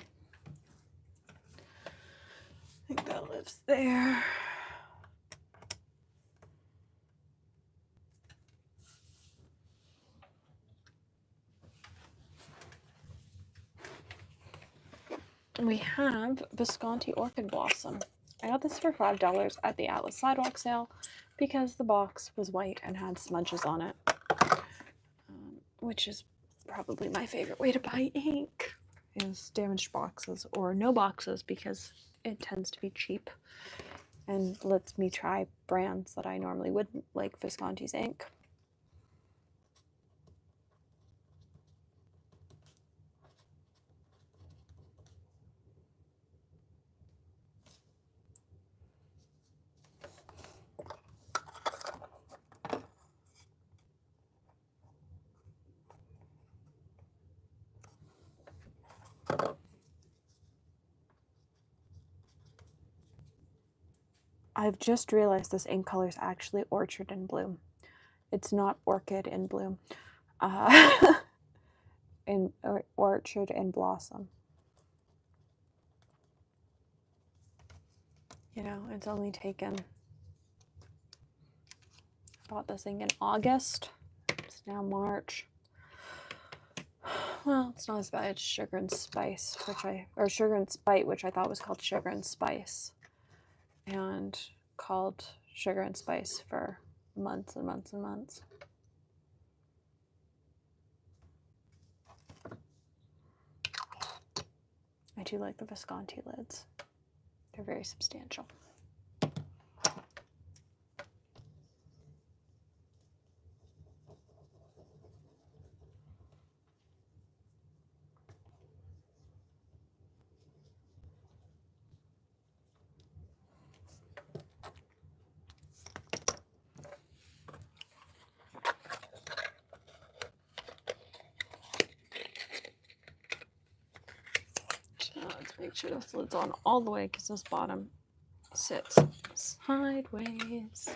think that lives there. We have Visconti Orchid Blossom. I got this for $5 at the Atlas Sidewalk sale because the box was white and had smudges on it, which is probably my favorite way to buy ink, is damaged boxes or no boxes, because it tends to be cheap and lets me try brands that I normally wouldn't, like Visconti's ink. I've just realized this ink color is actually Orchard in Bloom. It's not Orchid in Bloom. Orchard in Blossom. You know, it's only taken... I bought this thing in August. It's now March. Well, it's not as bad. It's Sugar and Spice, Sugar and Spite, which I thought was called Sugar and Spice, and called Sugar and Spice for months and months and months. I do like the Visconti lids. They're very substantial. Let's make sure this lid's on all the way, because this bottom sits sideways.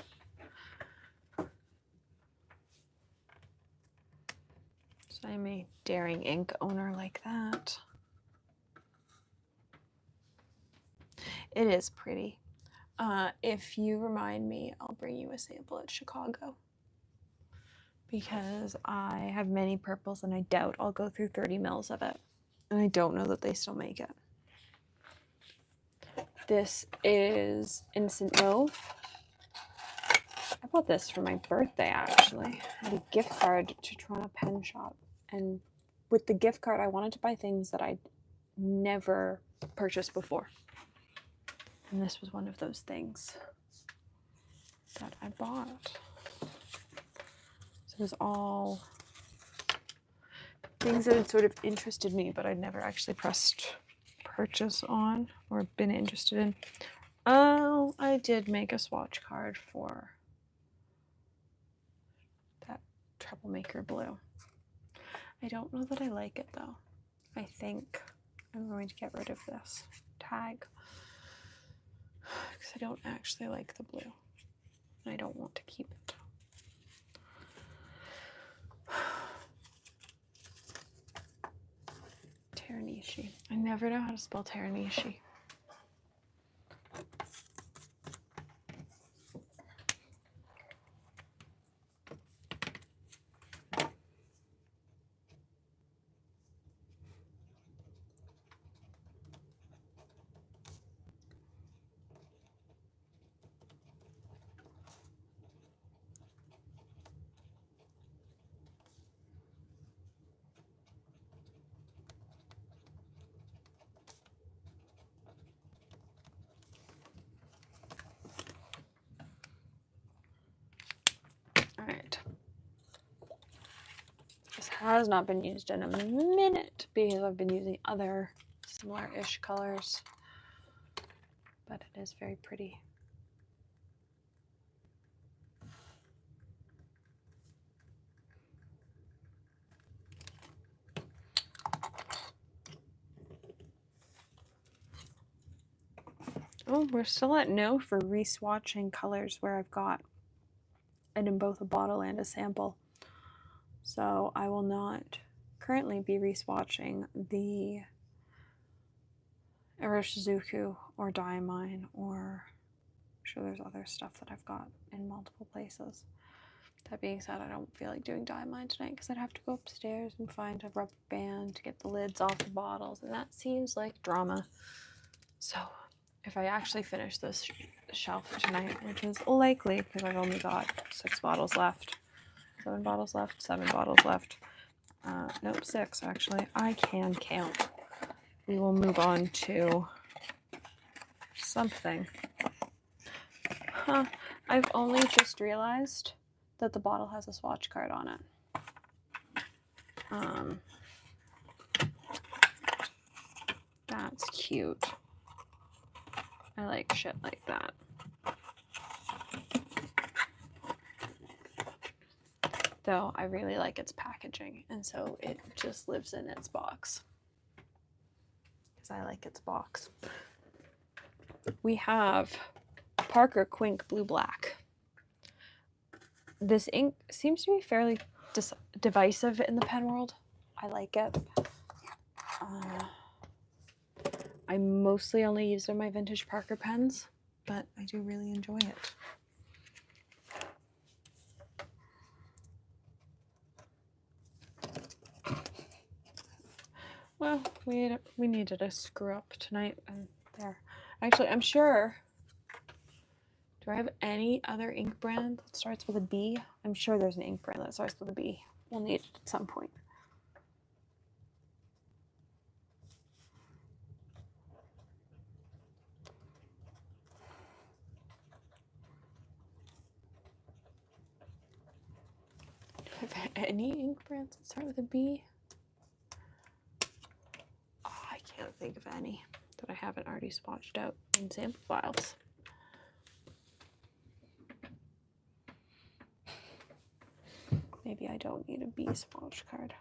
So I'm a daring ink owner like that. It is pretty. If you remind me, I'll bring you a sample at Chicago, because I have many purples and I doubt I'll go through 30 mils of it. And I don't know that they still make it. This is Instant Mauve. I bought this for my birthday, actually. I had a gift card to Toronto Pen Shop. And with the gift card, I wanted to buy things that I never purchased before. And this was one of those things that I bought. So it was all things that had sort of interested me, but I'd never actually pressed purchase on or been interested in. Oh, I did make a swatch card for that Troublemaker blue. I don't know that I like it though. I think I'm going to get rid of this tag because I don't actually like the blue. And I don't want to keep it. Taranishi. I never know how to spell Taranishi. Has not been used in a minute because I've been using other similar-ish colors, but it is very pretty. Oh, we're still at no for re-swatching colors where I've got it in both a bottle and a sample. So I will not currently be re-swatching the Iroshizuku or Diamine, or I'm sure there's other stuff that I've got in multiple places. That being said, I don't feel like doing Diamine tonight because I'd have to go upstairs and find a rubber band to get the lids off the bottles, and that seems like drama. So if I actually finish this shelf tonight, which is likely because I've only got 6 bottles left, 7 bottles left, 7 bottles left. Nope, 6 actually. I can count. We will move on to something. Huh. I've only just realized that the bottle has a swatch card on it. That's cute. I like shit like that. Though I really like its packaging, and so it just lives in its box. Because I like its box. We have Parker Quink Blue Black. This ink seems to be fairly divisive in the pen world. I like it. I mostly only use it in my vintage Parker pens, but I do really enjoy it. Well, we needed a screw up tonight, and there. Actually, I'm sure. Do I have any other ink brand that starts with a B? I'm sure there's an ink brand that starts with a B. We'll need it at some point. Do I have any ink brands that start with a B? Oh, I can't think of any that I haven't already swatched out in sample files. Maybe I don't need a B swatch card.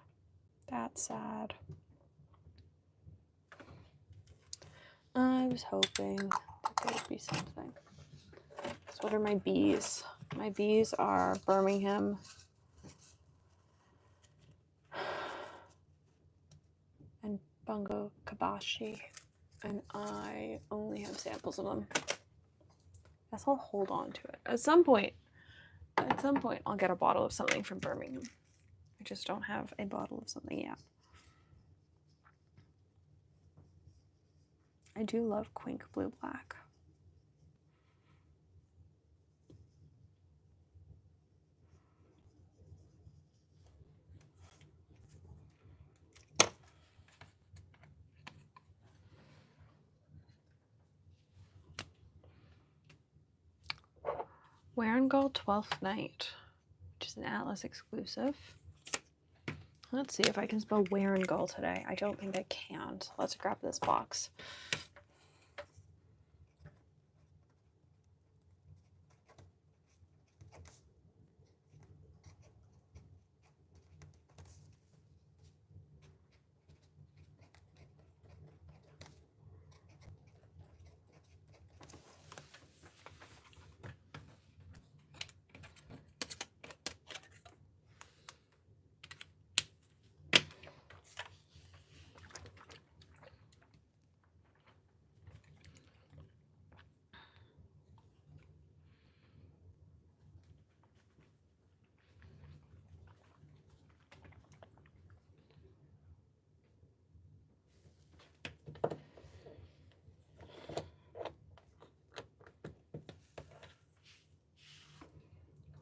That's sad. I was hoping that there would be something. So what are my Bs? My Bs are Birmingham, and Bungo Kabashi, and I only have samples of them. I guess I'll hold on to it. At some point, I'll get a bottle of something from Birmingham. I just don't have a bottle of something yet. I do love Quink Blue Black. Warangall 12th Night, which is an Atlas exclusive. Let's see if I can spell Warangall today. I don't think I can. So let's grab this box.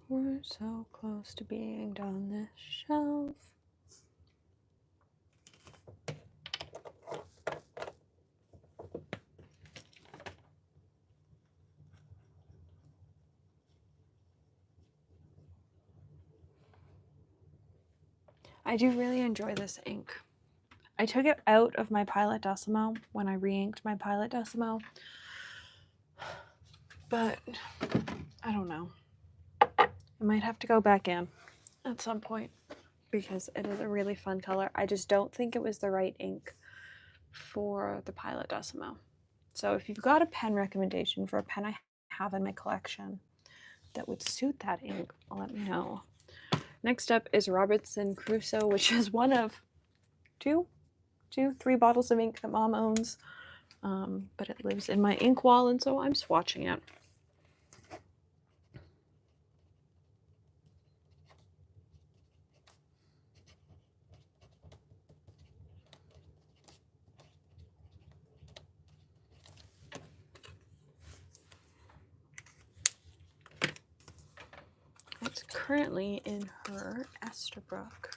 We're so close to being done this shelf. I do really enjoy this ink. I took it out of my Pilot Decimo when I re-inked my Pilot Decimo, but I don't know. I might have to go back in at some point because it is a really fun color. I just don't think it was the right ink for the Pilot Decimo. So if you've got a pen recommendation for a pen I have in my collection that would suit that ink, let me know. Next up is Robinson Crusoe, which is one of three bottles of ink that Mom owns, but it lives in my ink wall, and so I'm swatching it. It's currently in her Esterbrook.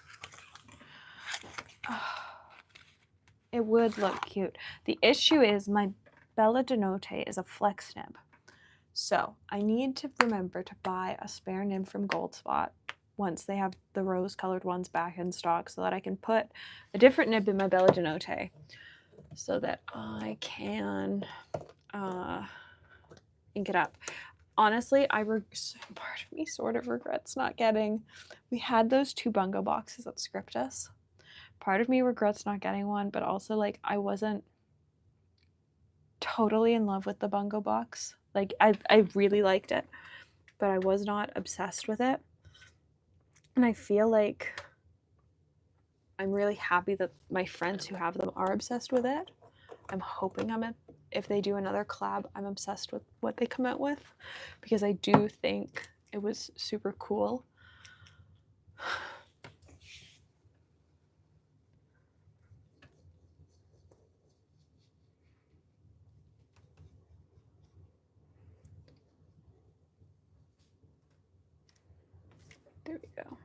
It would look cute. The issue is my Bella de Notte is a flex nib. So I need to remember to buy a spare nib from Goldspot once they have the rose-colored ones back in stock so that I can put a different nib in my Bella de Notte so that I can ink it up. Honestly, part of me sort of regrets not getting, we had those 2 bungo boxes at Scriptus. Part of me regrets not getting one, but also like I wasn't totally in love with the bungo box. Like I really liked it, but I was not obsessed with it. And I feel like I'm really happy that my friends who have them are obsessed with it. I'm hoping if they do another collab, I'm obsessed with what they come out with because I do think it was super cool. There we go.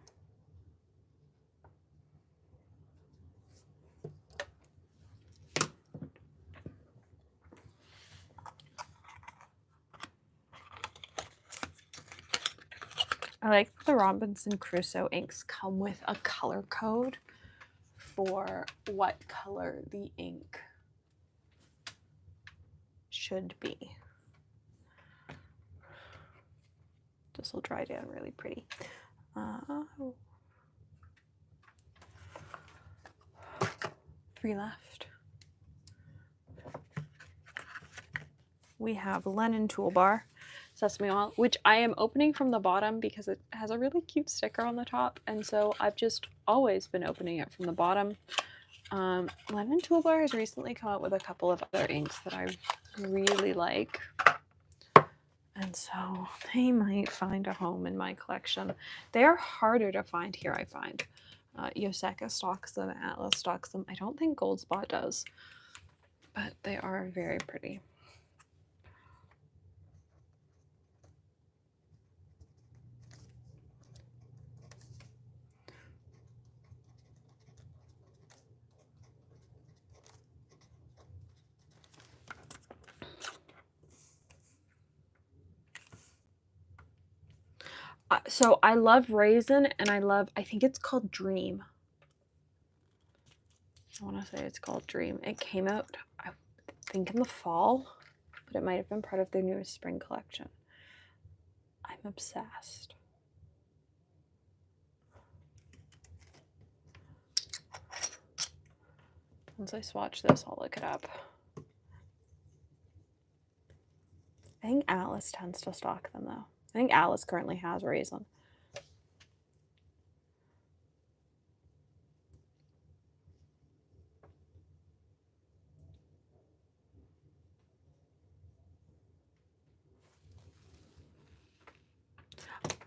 I like that the Robinson Crusoe inks come with a color code for what color the ink should be. This will dry down really pretty. 3 left. We have Lennon Toolbar Sesame Oil, which I am opening from the bottom because it has a really cute sticker on the top, and so I've just always been opening it from the bottom. Lennon Toolbar has recently come out with a couple of other inks that I really like, and so they might find a home in my collection. They are harder to find here, I find. Yoseka stocks them, Atlas stocks them. I don't think Goldspot does, but they are very pretty. So I love Raisin, and I think it's called Dream. I want to say it's called Dream. It came out, I think, in the fall, but it might have been part of their newest spring collection. I'm obsessed. Once I swatch this, I'll look it up. I think Alice tends to stock them, though. I think Alice currently has Raisin.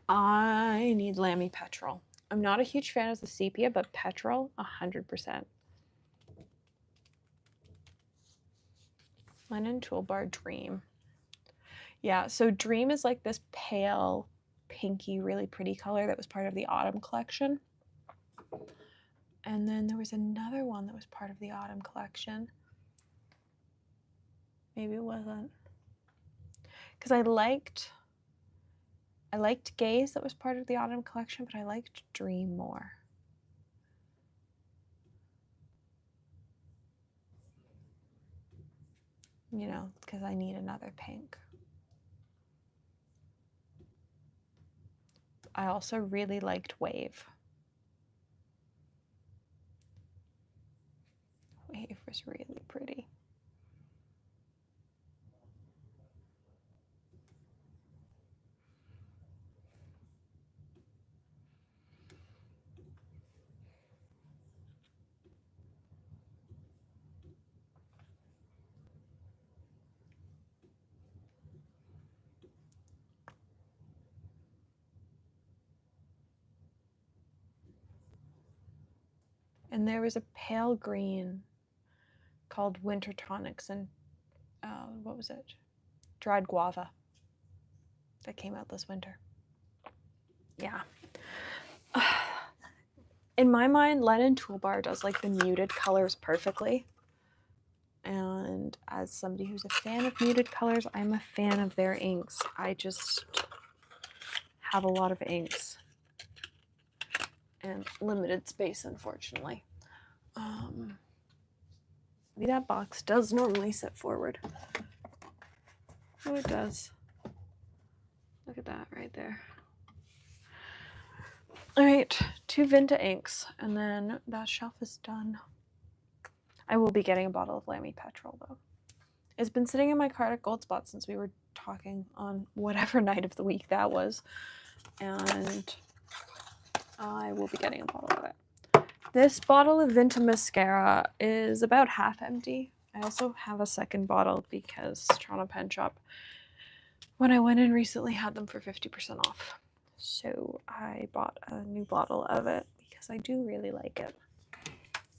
I need Lamy Petrol. I'm not a huge fan of the sepia, but Petrol, 100%. Lennon Toolbar Dream. Yeah, so Dream is like this pale, pinky, really pretty color that was part of the autumn collection. And then there was another one that was part of the autumn collection. Maybe it wasn't. Because I liked Gaze, that was part of the autumn collection, but I liked Dream more. You know, because I need another pink. I also really liked Wave. Wave was really pretty. And there was a pale green called Winter Tonics and what was it? Dried Guava that came out this winter. Yeah. In my mind, Lennon Toolbar does like the muted colors perfectly. And as somebody who's a fan of muted colors, I'm a fan of their inks. I just have a lot of inks and limited space, unfortunately. Maybe that box does normally sit forward. Oh, it does. Look at that right there. All right, 2 Vinta inks, and then that shelf is done. I will be getting a bottle of Lamy Petrol, though. It's been sitting in my cart at Goldspot since we were talking on whatever night of the week that was, and I will be getting a bottle of it. This bottle of Vinta mascara is about half empty. I also have a second bottle because Toronto Pen Shop, when I went in recently, had them for 50% off. So I bought a new bottle of it because I do really like it.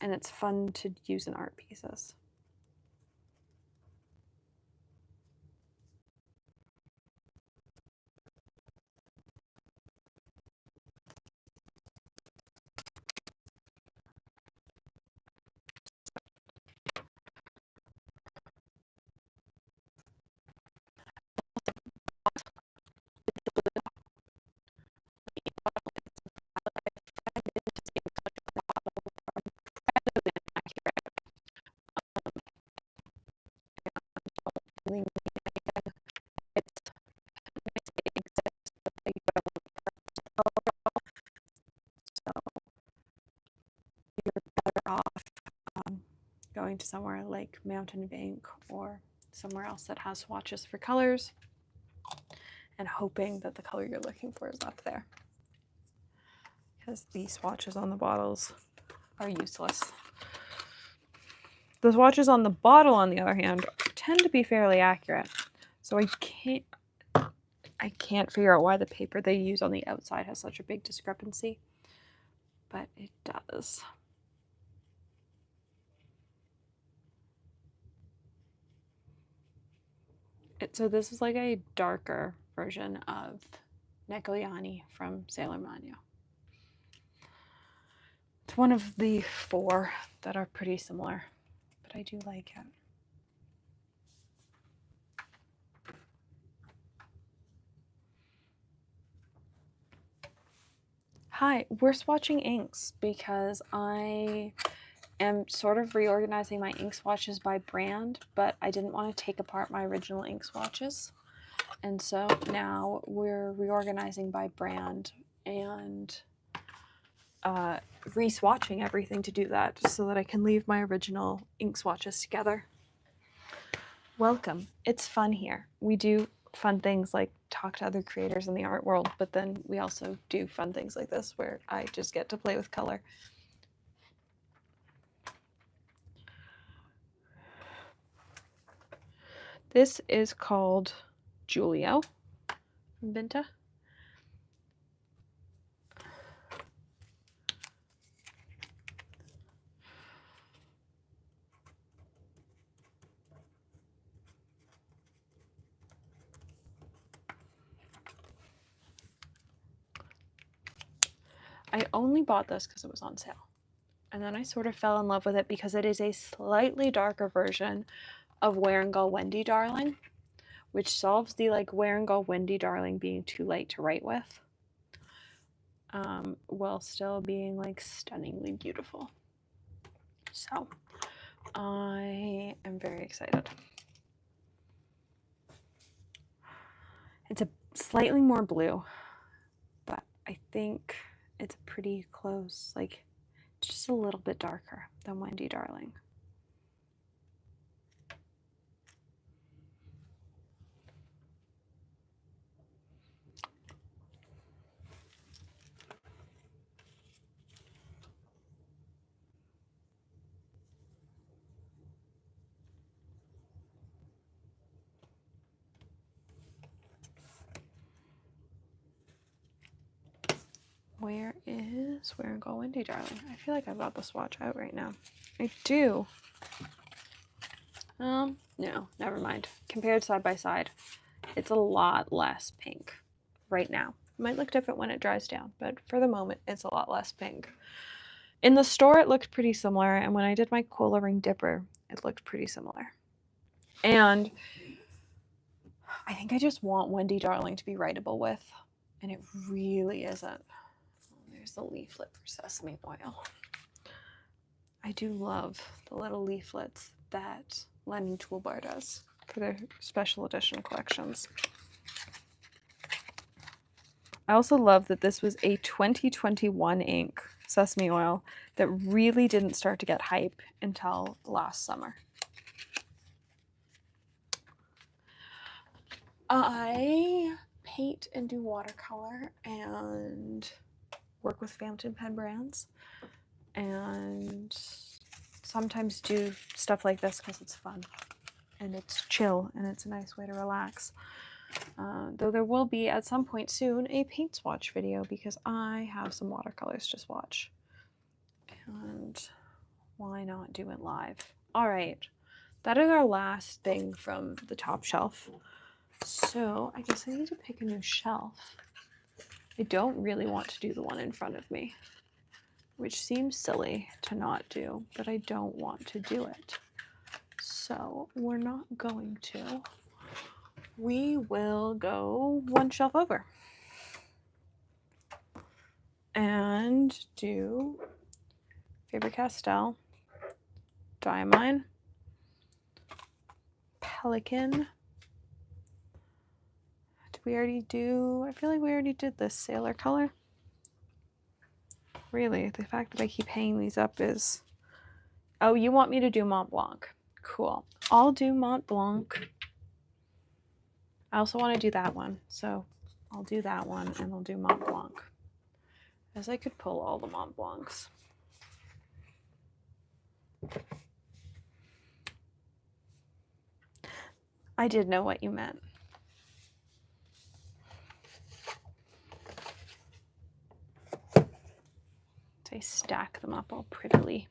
And it's fun to use in art pieces. Going to somewhere like Mountain of Ink or somewhere else that has swatches for colors and hoping that the color you're looking for is up there, because the swatches on the bottles are useless. The swatches on the bottle, on the other hand, tend to be fairly accurate, so I can't figure out why the paper they use on the outside has such a big discrepancy, but it does. So this is like a darker version of Nekoyani from Sailor Manu. It's one of the 4 that are pretty similar, but I do like it. Hi, we're swatching inks because I am sort of reorganizing my ink swatches by brand, but I didn't want to take apart my original ink swatches. And so now we're reorganizing by brand and re-swatching everything to do that so that I can leave my original ink swatches together. Welcome. It's fun here. We do fun things like talk to other creators in the art world, but then we also do fun things like this where I just get to play with color. This is called Julio from Binta. I only bought this because it was on sale. And then I sort of fell in love with it because it is a slightly darker version of Wearingeul Wendy Darling, which solves the like Wearingeul Wendy Darling being too light to write with, while still being like stunningly beautiful. So I am very excited. It's a slightly more blue, but I think it's pretty close, like just a little bit darker than Wendy Darling. Where is Wearingeul Wendy Darling? I feel like I've got the swatch out right now. I do. No, never mind. Compared side by side, it's a lot less pink right now. It might look different when it dries down, but for the moment, it's a lot less pink. In the store, it looked pretty similar, and when I did my Cola Ring Dipper, it looked pretty similar. And I think I just want Wendy Darling to be writable with, and it really isn't. There's the leaflet for sesame oil. I do love the little leaflets that Lennon Toolbar does for their special edition collections. I also love that this was a 2021 ink, sesame oil, that really didn't start to get hype until last summer. I paint and do watercolor and work with fountain pen brands and sometimes do stuff like this because it's fun and it's chill and it's a nice way to relax. Though there will be at some point soon a paint swatch video because I have some watercolors to swatch. And why not do it live? All right, that is our last thing from the top shelf. So I guess I need to pick a new shelf. I don't really want to do the one in front of me, which seems silly to not do, but I don't want to do it. So we're not going to. We will go one shelf over and do Faber-Castell, Diamine, Pelican. Did we already do? I feel like we already did this Sailor color. Really, the fact that I keep hanging these up is... Oh, you want me to do Montblanc. Cool. I'll do Montblanc. I also want to do that one, so I'll do that one and I'll do Montblanc. As I could pull all the Montblancs. I did know what you meant. They stack them up all prettily.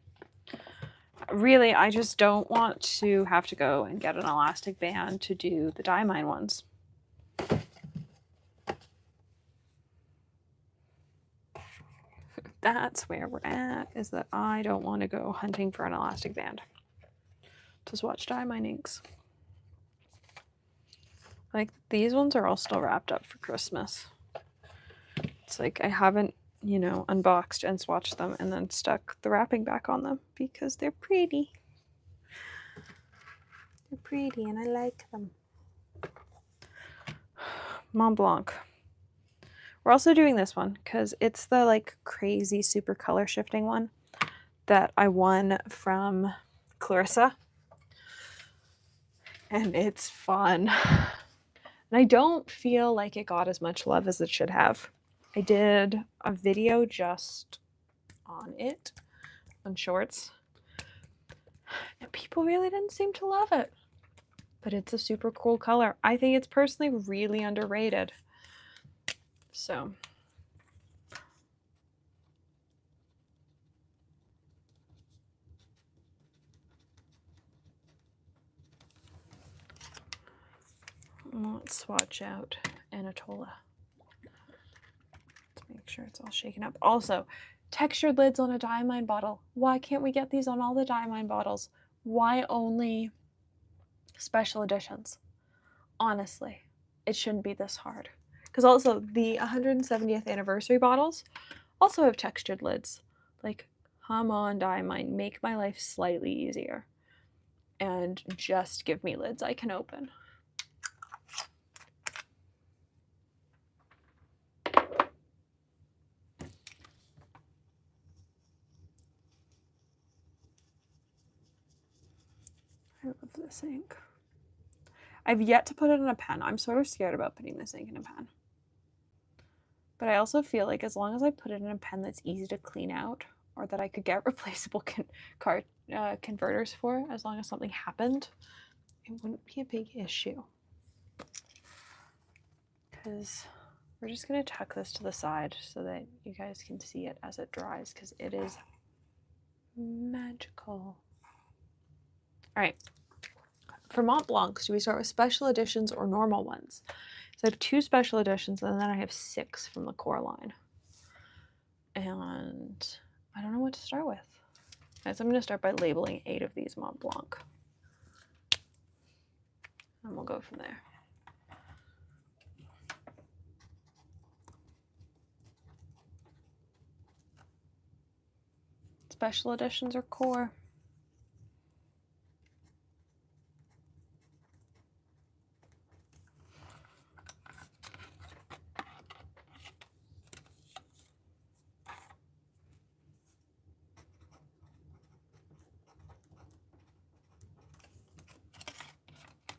Really, I just don't want to have to go and get an elastic band to do the Diamine ones. That's where we're at, is that I don't want to go hunting for an elastic band to swatch Diamine inks. Like, these ones are all still wrapped up for Christmas. It's like I haven't you know, unboxed and swatched them and then stuck the wrapping back on them because they're pretty. They're pretty and I like them. Montblanc. We're also doing this one because it's the like crazy super color shifting one that I won from Clarissa. And it's fun. And I don't feel like it got as much love as it should have. I did a video just on it, on shorts, and people really didn't seem to love it. But it's a super cool color. I think it's personally really underrated. So. Let's swatch out Anatola. Let's make sure it's all shaken up. Also, textured lids on a Diamine bottle. Why can't we get these on all the Diamine bottles? Why only special editions? Honestly, it shouldn't be this hard. Because also, the 170th anniversary bottles also have textured lids. Like, come on, Diamine, make my life slightly easier. And just give me lids I can open. I love this ink. I've yet to put it in a pen. I'm sort of scared about putting this ink in a pen. But I also feel like as long as I put it in a pen that's easy to clean out, or that I could get replaceable converters for, as long as something happened, it wouldn't be a big issue. Because we're just going to tuck this to the side so that you guys can see it as it dries, because it is magical. All right. For Montblanc, do we start with special editions or normal ones? So I have 2 special editions, and then I have 6 from the core line. And I don't know what to start with. Right, so I'm going to start by labeling 8 of these Montblanc. And we'll go from there. Special editions or core?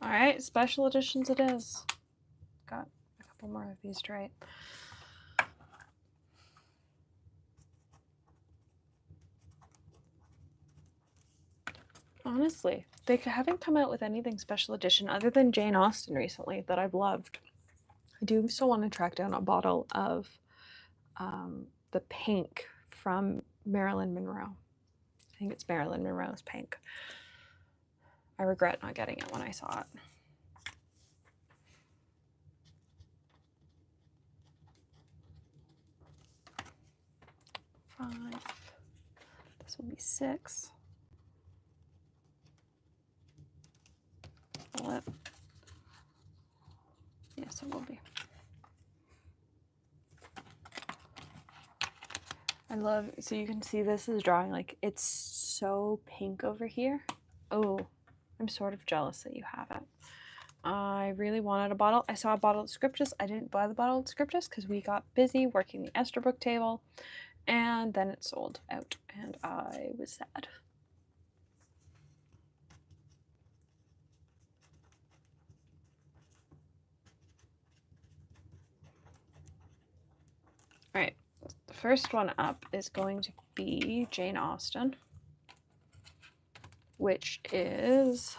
All right, special editions it is. Got a couple more of these to write. Honestly, they haven't come out with anything special edition other than Jane Austen recently that I've loved. I do still want to track down a bottle of the pink from Marilyn Monroe. I think it's Marilyn Monroe's pink. I regret not getting it when I saw it. Five. This will be 6. Will it? Yes, it will be. I love, so you can see this is drawing, like, it's so pink over here. Oh, I'm sort of jealous that you have it. I really wanted a bottle. I saw a bottle at Scriptus. I didn't buy the bottle at Scriptus because we got busy working the Esterbrook table, and then it sold out, and I was sad. All right, the first one up is going to be Jane Austen, which is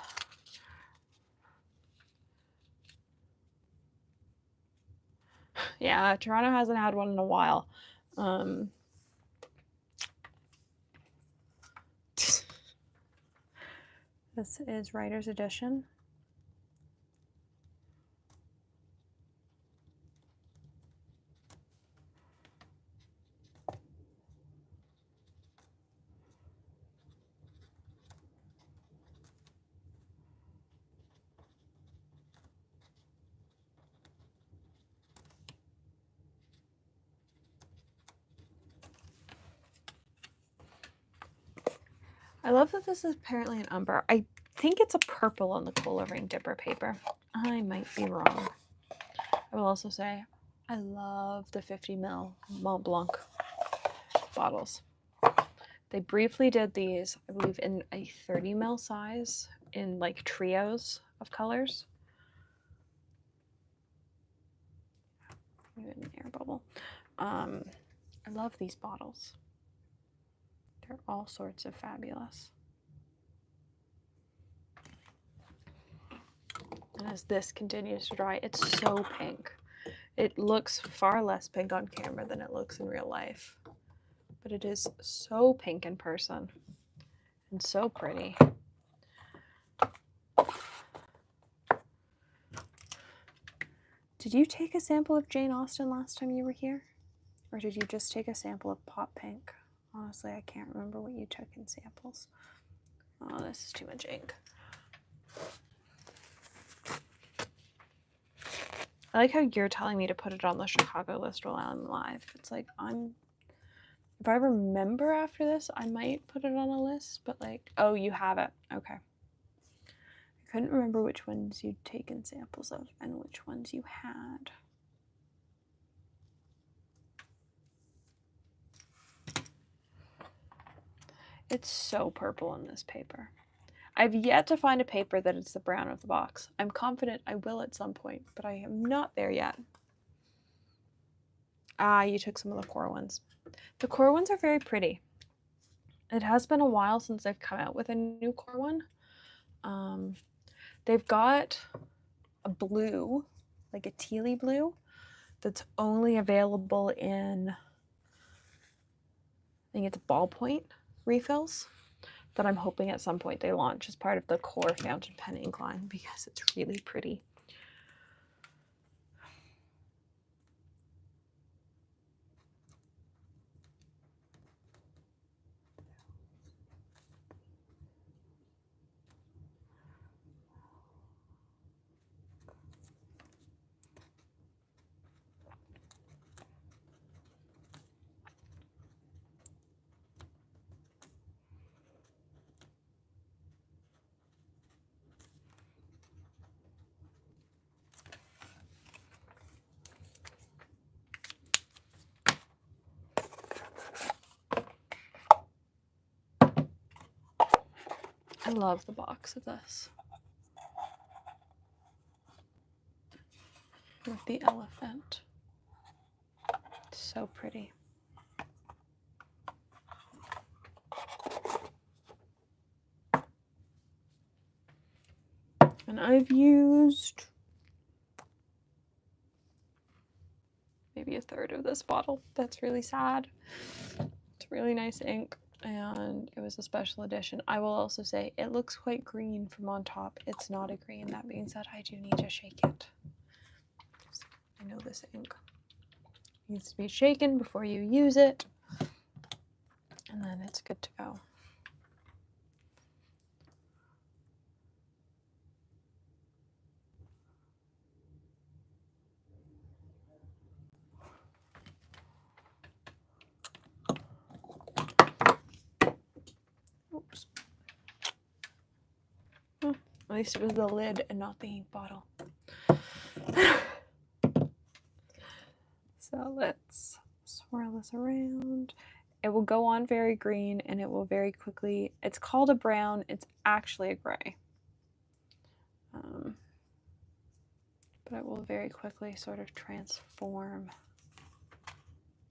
yeah, Toronto hasn't had one in a while. This is Writer's Edition. I love that this is apparently an umber. I think it's a purple on the coloring dipper paper. I might be wrong. I will also say I love the 50 ml Montblanc bottles. They briefly did these, I believe, in a 30 ml size in like trios of colors. An air bubble. I love these bottles. They're all sorts of fabulous. And as this continues to dry, it's so pink. It looks far less pink on camera than it looks in real life. But it is so pink in person and so pretty. Did you take a sample of Jane Austen last time you were here? Or did you just take a sample of Pop Pink? Honestly, I can't remember what you took in samples. Oh, this is too much ink. I like how you're telling me to put it on the Chicago list while I'm live. It's like, if I remember after this, I might put it on a list, but like, oh, you have it. Okay. I couldn't remember which ones you'd taken samples of and which ones you had. It's so purple in this paper. I've yet to find a paper that is the brown of the box. I'm confident I will at some point, but I am not there yet. Ah, you took some of the core ones. The core ones are very pretty. It has been a while since they've come out with a new core one. They've got a blue, like a tealy blue, that's only available in, I think it's ballpoint refills, that I'm hoping at some point they launch as part of the core fountain pen ink line because it's really pretty. I love the box of this. With the elephant. It's so pretty. And I've used maybe a third of this bottle. That's really sad. It's really nice ink. And it was a special edition. I will also say it looks quite green from on top. It's not a green. That being said, I do need to shake it. I know this ink needs to be shaken before you use it, and then it's good to go. Oops. Oh, at least it was the lid and not the ink bottle. So let's swirl this around. It will go on very green and it will very quickly, it's called a brown, it's actually a gray. But it will very quickly sort of transform.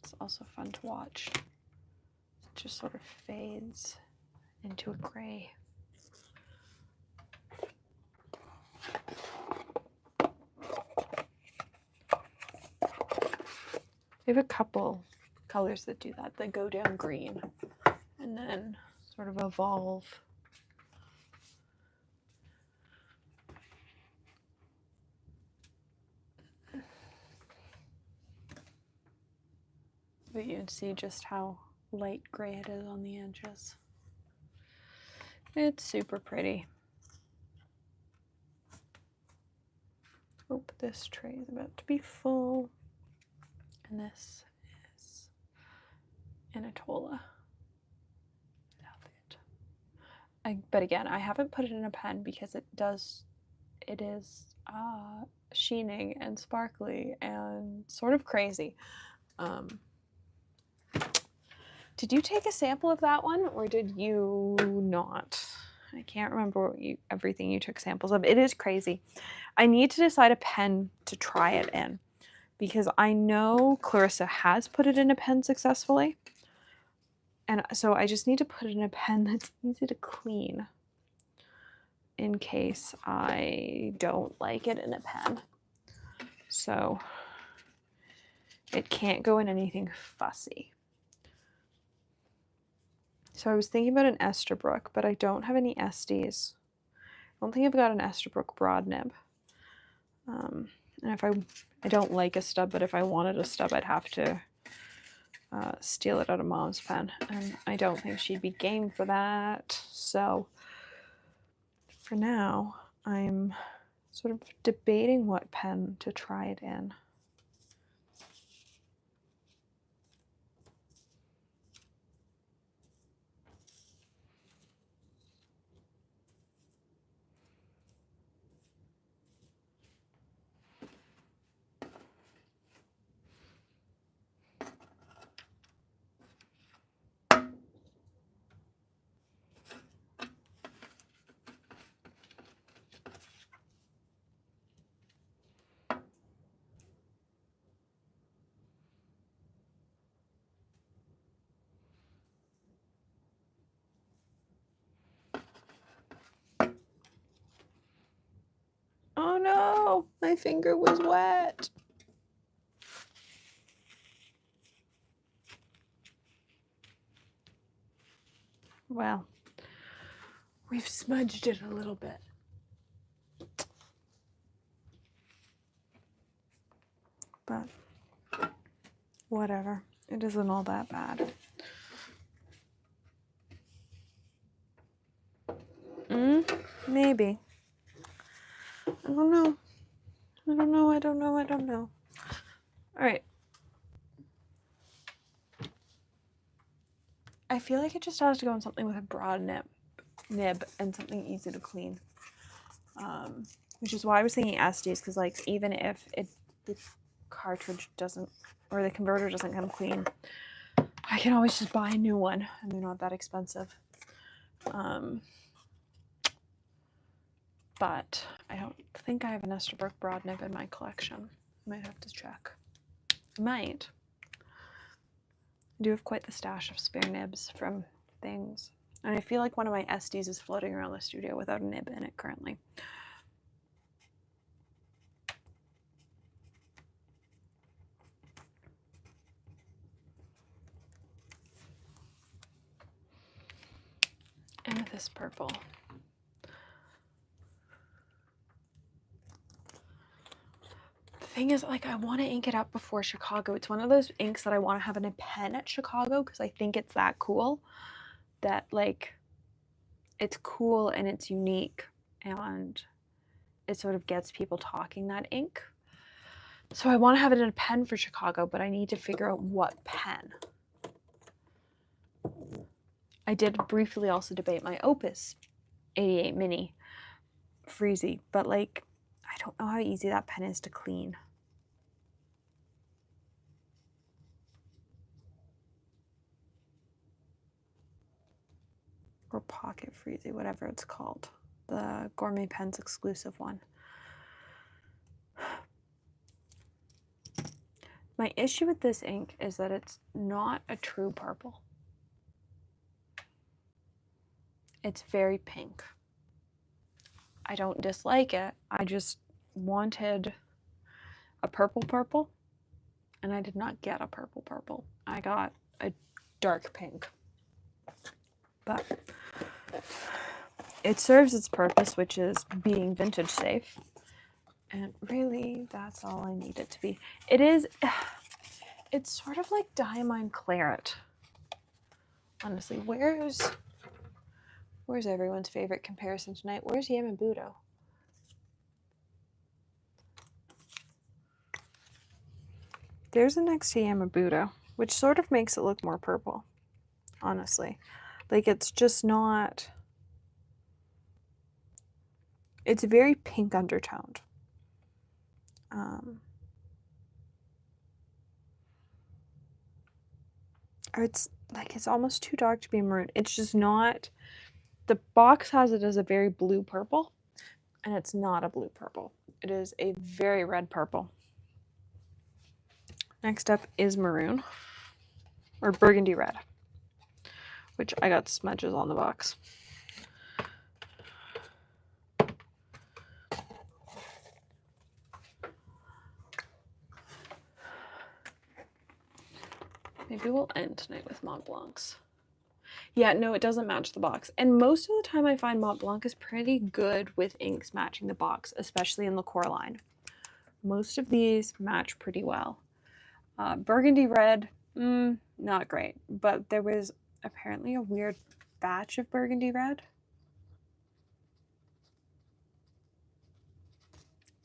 It's also fun to watch. It just sort of fades into a gray. We have a couple colors that do that, that go down green and then sort of evolve. But you can see just how light gray it is on the edges. It's super pretty. Oh, this tray is about to be full. And this is Anatola outfit. But again, I haven't put it in a pen because it is sheening and sparkly and sort of crazy. Did you take a sample of that one or did you not? I can't remember everything you took samples of. It is crazy. I need to decide a pen to try it in because I know Clarissa has put it in a pen successfully. And so I just need to put it in a pen that's easy to clean in case I don't like it in a pen. So it can't go in anything fussy. So I was thinking about an Esterbrook, but I don't have any Estes. I don't think I've got an Esterbrook broad nib. And if I don't like a stub, but if I wanted a stub, I'd have to steal it out of Mom's pen. And I don't think she'd be game for that. So for now, I'm sort of debating what pen to try it in. Oh no, my finger was wet. Well, we've smudged it a little bit. But whatever, it isn't all that bad. Maybe. I don't know. I don't know. All right. I feel like it just has to go on something with a broad nib and something easy to clean. Which is why I was thinking Estes, because like even if the cartridge doesn't, or the converter doesn't come clean, I can always just buy a new one and they're not that expensive. But I don't think I have an Esterbrook broad nib in my collection. I might have to check. I might. I do have quite the stash of spare nibs from things. And I feel like one of my Estes is floating around the studio without a nib in it currently. Amethyst purple. The thing is, like, I want to ink it up before Chicago. It's one of those inks that I want to have in a pen at Chicago because I think it's that cool. That, like, it's cool and it's unique and it sort of gets people talking, that ink. So I want to have it in a pen for Chicago, but I need to figure out what pen. I did briefly also debate my Opus 88 Mini Freezy, but like, I don't know how easy that pen is to clean. Or Pocket Freezy, whatever it's called. The Gourmet Pens exclusive one. My issue with this ink is that it's not a true purple. It's very pink. I don't dislike it. I just wanted a purple, and I did not get a purple. I got a dark pink. But it serves its purpose, which is being vintage safe. And really, that's all I need it to be. It's sort of like Diamine Claret. Honestly, where's everyone's favorite comparison tonight? Where's Yamabudo? There's a next to Yamabudo, which sort of makes it look more purple, honestly. Like, it's just not It's very pink undertoned. Or it's like, it's almost too dark to be maroon. It's just not, the box has it as a very blue purple, and it's not a blue purple. It is a very red purple. Next up is maroon, or burgundy red, which I got smudges on the box. Maybe we'll end tonight with Montblancs. Yeah, no, it doesn't match the box. And most of the time I find Montblanc is pretty good with inks matching the box, especially in the Coraline. Most of these match pretty well. Burgundy red, not great. But there was apparently a weird batch of burgundy red.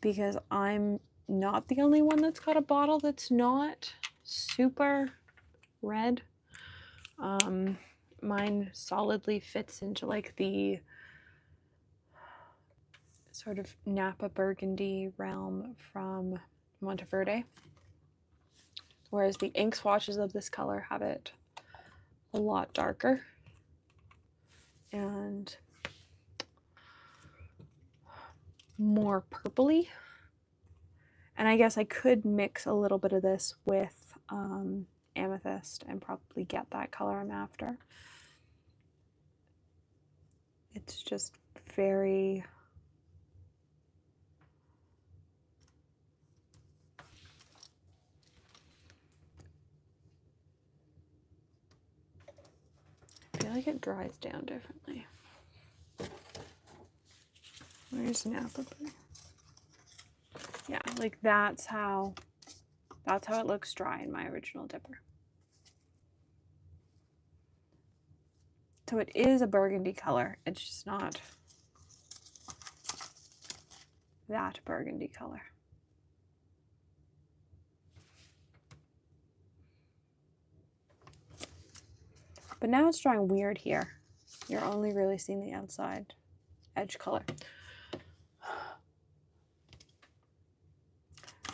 Because I'm not the only one that's got a bottle that's not super red. Mine solidly fits into like the sort of Napa burgundy realm from Monteverde, whereas the ink swatches of this color have it a lot darker and more purpley. And I guess I could mix a little bit of this with amethyst and probably get that color I'm after. It's just very I feel like it dries down differently. Where's Napa? Yeah, like that's how it looks dry in my original dipper. So it is a burgundy color. It's just not that burgundy color. But now it's drawing weird here. You're only really seeing the outside edge color.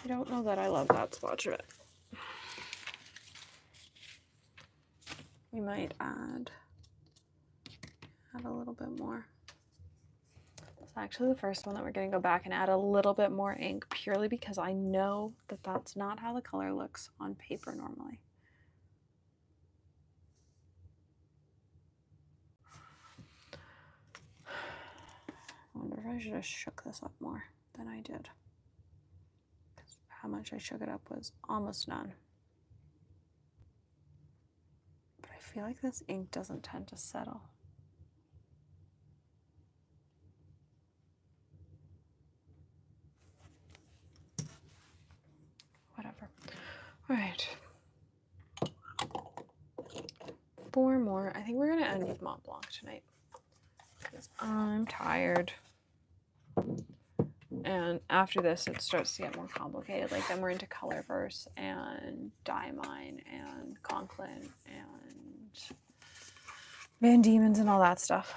I don't know that I love that swatch of it. We might add a little bit more. It's actually the first one that we're going to go back and add a little bit more ink, purely because I know that that's not how the color looks on paper normally. I wonder if I should have shook this up more than I did. How much I shook it up was almost none. But I feel like this ink doesn't tend to settle. Whatever. All right. 4 more. I think we're going to end with Montblanc tonight because I'm tired. And after this, it starts to get more complicated. Like, then we're into Colorverse and Diamine and Conklin and Van Diemen's and all that stuff.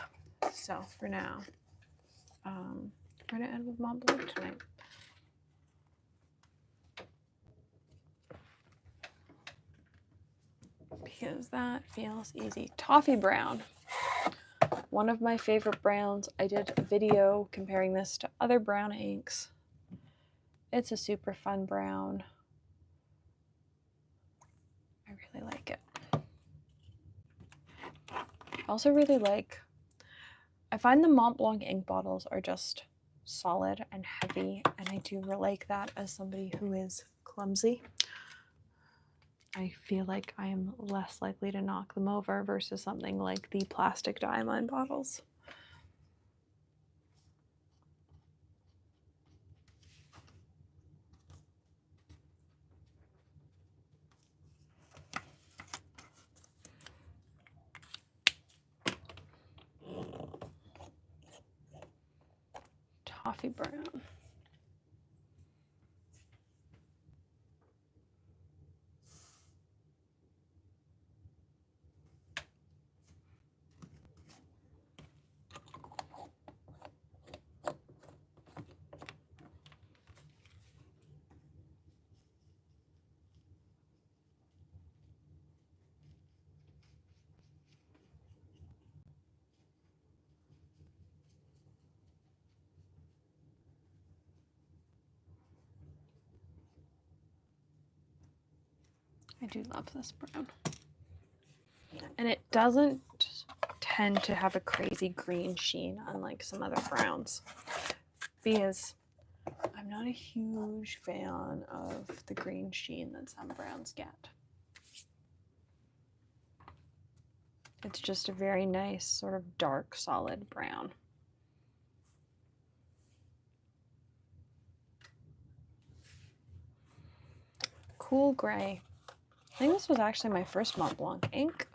So for now, we're going to end with Montblanc tonight. Because that feels easy. Toffee brown. One of my favorite browns. I did a video comparing this to other brown inks. It's a super fun brown. I really like it. I also really like, I find the Montblanc ink bottles are just solid and heavy, and I do like that as somebody who is clumsy. I feel like I am less likely to knock them over versus something like the plastic Diamine bottles. Toffee brown. I do love this brown. And it doesn't tend to have a crazy green sheen unlike some other browns, because I'm not a huge fan of the green sheen that some browns get. It's just a very nice sort of dark, solid brown. Cool gray. I think this was actually my first Montblanc ink,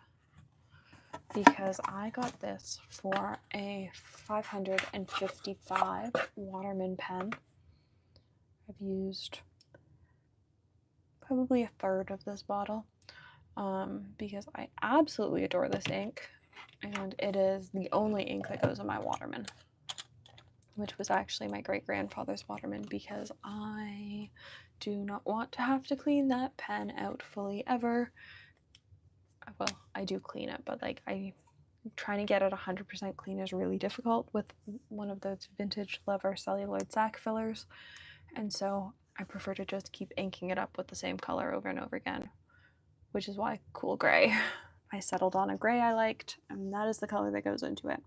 because I got this for a 555 Waterman pen. I've used probably a third of this bottle because I absolutely adore this ink, and it is the only ink that goes in my Waterman, which was actually my great-grandfather's Waterman, because I do not want to have to clean that pen out fully ever. Well, I do clean it, but like trying to get it 100% clean is really difficult with one of those vintage leather celluloid sack fillers, and so I prefer to just keep inking it up with the same color over and over again, which is why cool gray. I settled on a gray I liked, and that is the color that goes into it.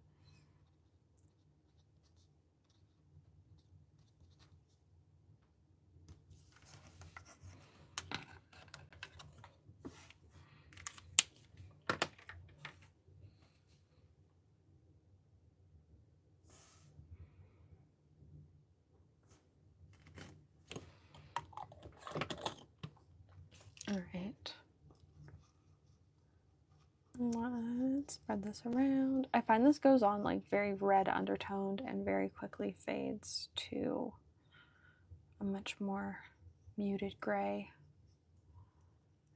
All right. Let's spread this around. I find this goes on like very red undertoned and very quickly fades to a much more muted gray.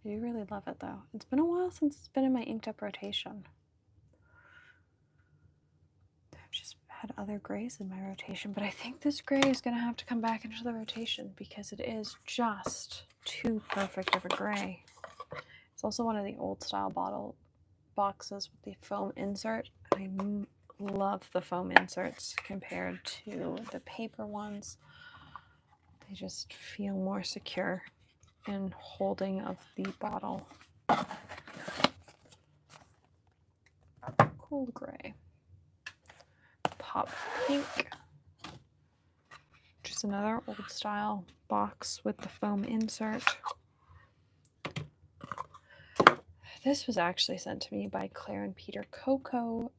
I do really love it though. It's been a while since it's been in my inked up rotation. I've just had other grays in my rotation, but I think this gray is going to have to come back into the rotation because it is just too perfect of a gray. It's also one of the old style boxes with the foam insert. I love the foam inserts compared to the paper ones. They just feel more secure in holding of the bottle. Cool gray. Pop pink. Just another old style box with the foam insert. This was actually sent to me by Claire and Peter Coco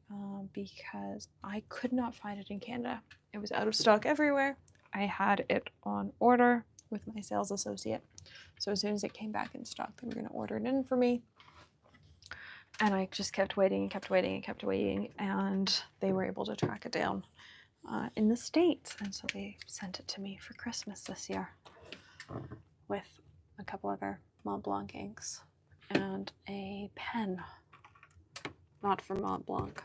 because I could not find it in Canada. It was out of stock everywhere. I had it on order with my sales associate. So as soon as it came back in stock, they were going to order it in for me. And I just kept waiting and kept waiting and kept waiting. And they were able to track it down in the States. And so they sent it to me for Christmas this year with a couple other Montblanc inks and a pen, not from Montblanc.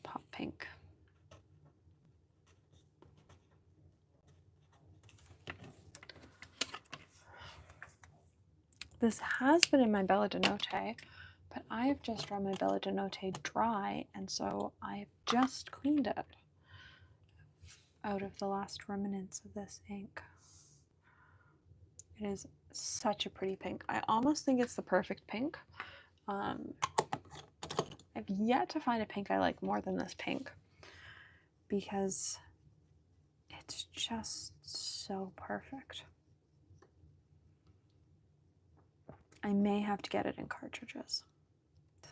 Pop pink. This has been in my Bella de Notte, but I have just run my Bella de Notte dry, and so I've just cleaned it out of the last remnants of this ink. It is such a pretty pink. I almost think it's the perfect pink. I've yet to find a pink I like more than this pink because it's just so perfect. I may have to get it in cartridges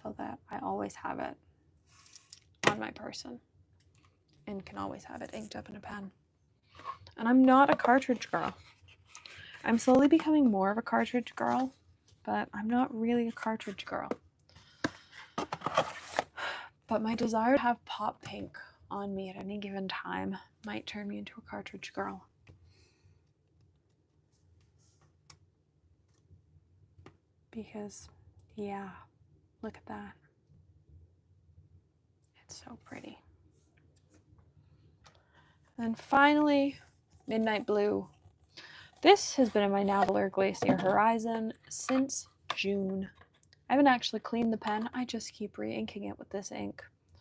so that I always have it on my person and can always have it inked up in a pen. And I'm not a cartridge girl. I'm slowly becoming more of a cartridge girl, but I'm not really a cartridge girl. But my desire to have pop pink on me at any given time might turn me into a cartridge girl. Because, yeah, look at that. It's so pretty. And finally, Midnight Blue. This has been in my Navaler Glacier Horizon since June. I haven't actually cleaned the pen. I just keep re-inking it with this ink. I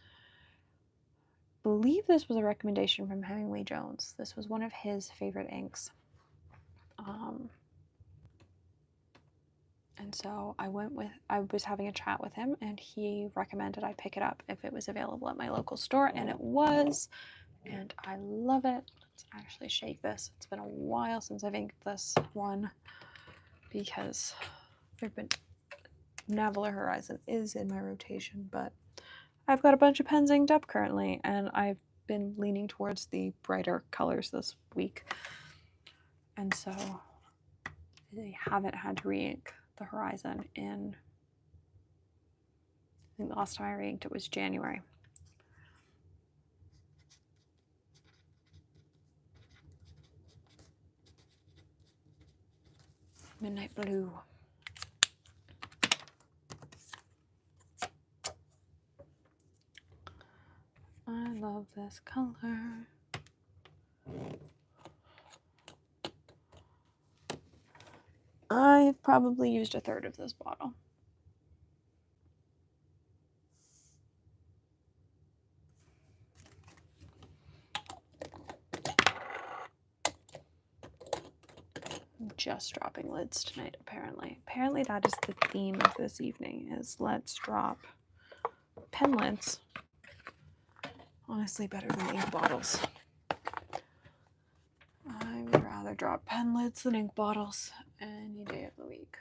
believe this was a recommendation from Hemingway Jones. This was one of his favorite inks. And so I was having a chat with him, and he recommended I pick it up if it was available at my local store, and it was, and I love it. Let's actually shake this. It's been a while since I've inked this one because Navaler Horizon is in my rotation, but I've got a bunch of pens inked up currently, and I've been leaning towards the brighter colors this week. And so I haven't had to re-ink the Horizon in, I think the last time I re-inked it was January. Midnight Blue. I love this color. I've probably used a third of this bottle. I'm just dropping lids tonight, apparently. Apparently that is the theme of this evening, is let's drop pen lids. Honestly, better than ink bottles. I would rather drop pen lids than ink bottles any day of the week.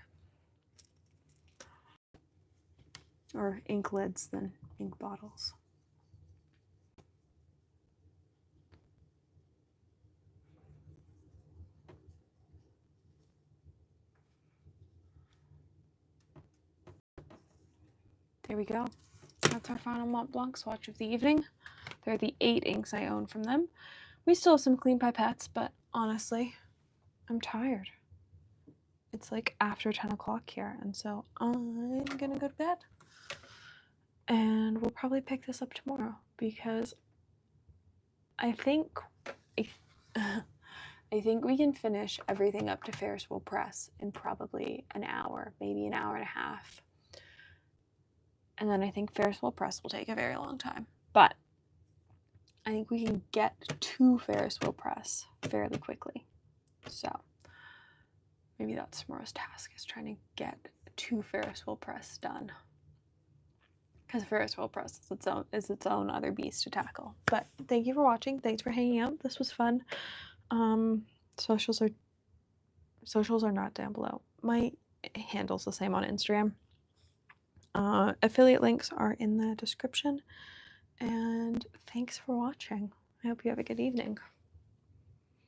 Or ink lids than ink bottles. There we go. That's our final Montblanc swatch of the evening. They're the 8 inks I own from them. We still have some clean pipettes, but honestly, I'm tired. It's like after 10 o'clock here, and so I'm gonna go to bed. And we'll probably pick this up tomorrow because I think we can finish everything up to Ferris Wheel Press in probably an hour, maybe an hour and a half. And then I think Ferris Wheel Press will take a very long time. But I think we can get to Ferris Wheel Press fairly quickly. So maybe that's tomorrow's task, is trying to get to Ferris Wheel Press done. Because Ferris Wheel Press is its own other beast to tackle. But thank you for watching. Thanks for hanging out. This was fun. Socials are not down below. My handle's the same on Instagram. Affiliate links are in the description. And thanks for watching. I hope you have a good evening.